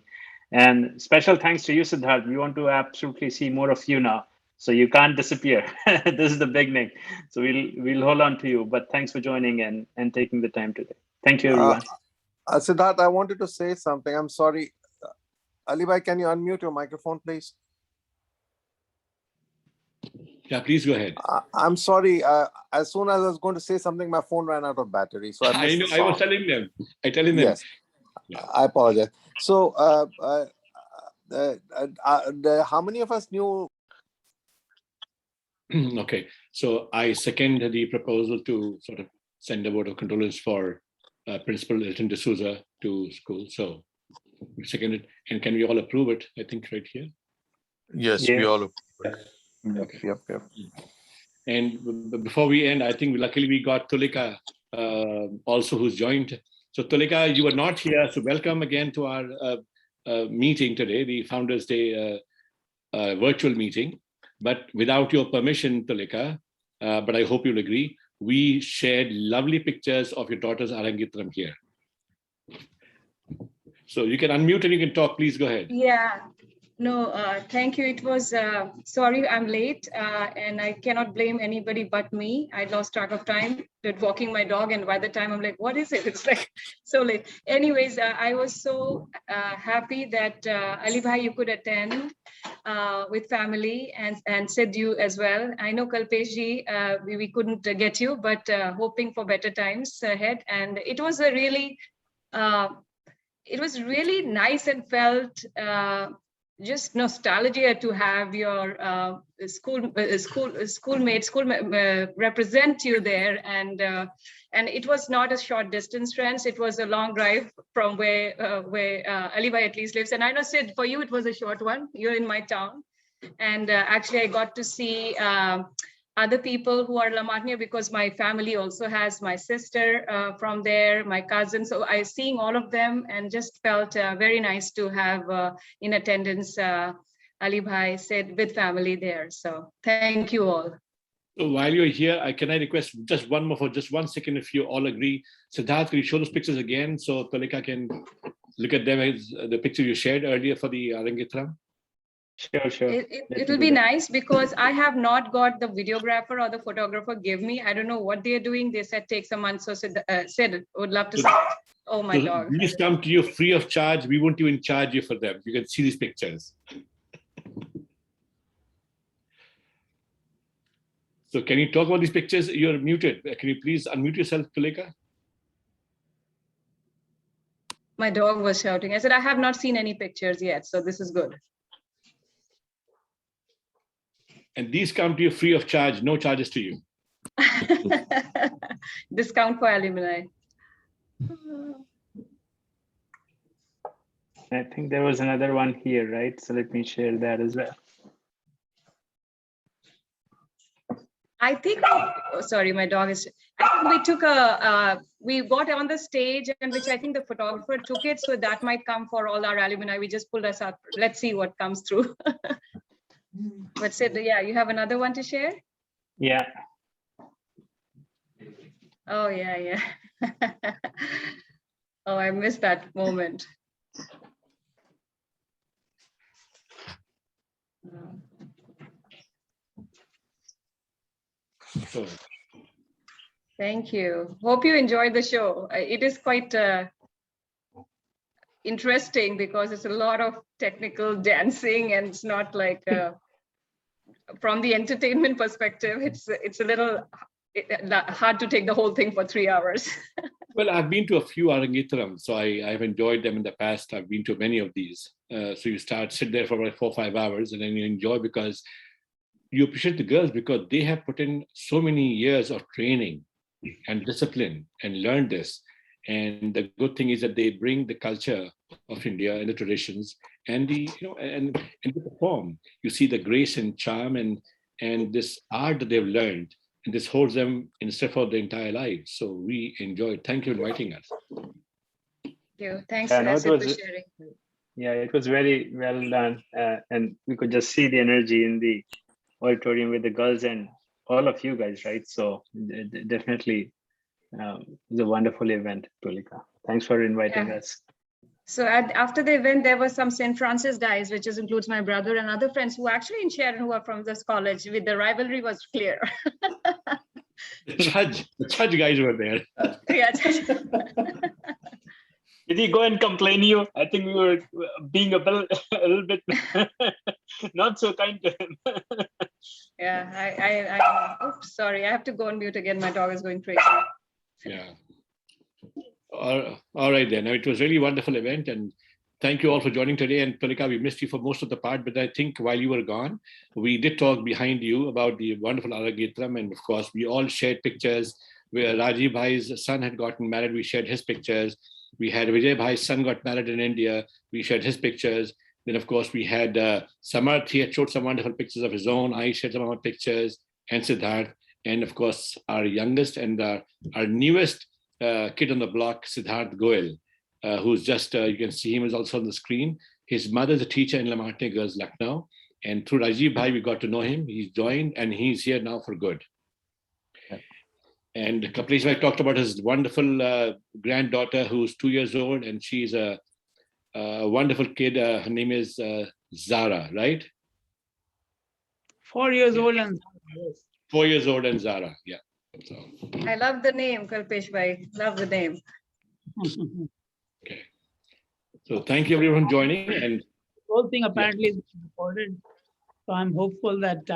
And special thanks to you, Siddharth. We want to absolutely see more of you now. So you can't disappear. This is the beginning. So we'll hold on to you. But thanks for joining and taking the time today. Thank you, everyone. Siddharth, I wanted to say something. I'm sorry. Ali Bhai, can you unmute your microphone, please? Yeah, please go ahead. I'm sorry. As soon as I was going to say something, my phone ran out of battery. So I missed the song. I was telling them. Yes. Yeah. I apologize. So how many of us knew? Okay. So I second the proposal to sort of send a vote of condolence for Principal Elton D'Souza to school. So we second it. And can we all approve it? I think right here. Yes, we all approve it. Yep. And before we end, I think luckily we got Tulika also who's joined. So Tulika, you were not here, so welcome again to our meeting today, the Founders Day virtual meeting. But without your permission, Tulika, but I hope you'll agree, we shared lovely pictures of your daughter's Arangitram here. So you can unmute and you can talk, please go ahead. Yeah. No, thank you. It was, sorry, I'm late and I cannot blame anybody but me. I lost track of time with walking my dog, and by the time I'm like, what is it? It's like so late. Anyways, I was so happy that Ali Bhai, you could attend with family and Sid you as well. I know Kalpesh ji, we couldn't get you, but hoping for better times ahead. And it was a really, it was really nice and felt just nostalgia to have your schoolmates represent you there, and it was not a short distance, friends. It was a long drive from where Ali Bhai at least lives, and I know Sid, for you it was a short one. You're in my town, and actually I got to see other people who are Lamatnia because my family also has my sister from there, my cousin. So I seeing all of them and just felt very nice to have in attendance Ali Bhai said with family there. So thank you all. So while you're here, can I request just one more for just 1 second, if you all agree. Siddharth, can you show those pictures again so Tulika can look at them as the picture you shared earlier for the Arangitram? Sure. It will be nice because I have not got the videographer or the photographer give me. I don't know what they're doing. They said take some months. So said would love to see. Oh my dog. These come to you free of charge. We won't even charge you for them. You can see these pictures. So can you talk about these pictures? You're muted. Can you please unmute yourself, Tulika? My dog was shouting. I said I have not seen any pictures yet. So this is good. And these come to you free of charge, no charges to you. Discount for alumni. I think there was another one here, right? So let me share that as well. I think, oh, sorry, my dog is, I think we took we got on the stage and which I think the photographer took it. So that might come for all our alumni. We just pulled us up. Let's see what comes through. But Sid, yeah, you have another one to share? Yeah. Oh, yeah. Oh, I missed that moment. So, Thank you. Hope you enjoyed the show. It is quite interesting because it's a lot of technical dancing, and it's not like from the entertainment perspective, it's a little hard to take the whole thing for 3 hours. well, I've been to a few Arangetram, so I've enjoyed them in the past. I've been to many of these. So you sit there for about 4 or 5 hours, and then you enjoy because you appreciate the girls because they have put in so many years of training and discipline and learned this. And the good thing is that they bring the culture of India and the traditions and and they perform. You see the grace and charm and this art that they've learned, and this holds them in step for the entire life. So we enjoy it. Thank you for inviting us. Thank you. Thanks, Yeah, no, it Sid, was for sharing. yeah, it was very well done, and we could just see the energy in the auditorium with the girls and all of you guys, right? So definitely, it was a wonderful event, Tulika. Thanks for inviting us. So after the event, there was some St. Francis guys, which includes my brother and other friends who are actually in Sharon, who are from this college. With the rivalry was clear. The judge guys were there. Yeah. Did he go and complain to you? I think we were being a little bit not so kind to him. Yeah, oops, sorry, I have to go on mute again. My dog is going crazy. Yeah. All right then. It was really wonderful event, and thank you all for joining today. And Tulika, we missed you for most of the part, but I think while you were gone, we did talk behind you about the wonderful Arangetram, and of course, we all shared pictures where Rajiv Bhai's son had gotten married. We shared his pictures. We had Vijay Bhai's son got married in India. We shared his pictures. Then, of course, we had Samarth. He had showed some wonderful pictures of his own. I shared some of our pictures, and Siddharth. And of course, our youngest and our newest kid on the block, Siddharth Goel, who's just, you can see him is also on the screen. His mother's a teacher in Lamartine Girls, Lucknow. And through Rajiv Bhai, we got to know him. He's joined and he's here now for good. And Kaplesh Bhai talked about his wonderful granddaughter who's 2 years old, and she's a wonderful kid. Her name is Zara, right? 4 years old and 4 years old and Zara, yeah. So. I love the name, Kalpesh Bhai. Love the name. Okay. So thank you everyone for joining. And the whole thing apparently is recorded. So I'm hopeful that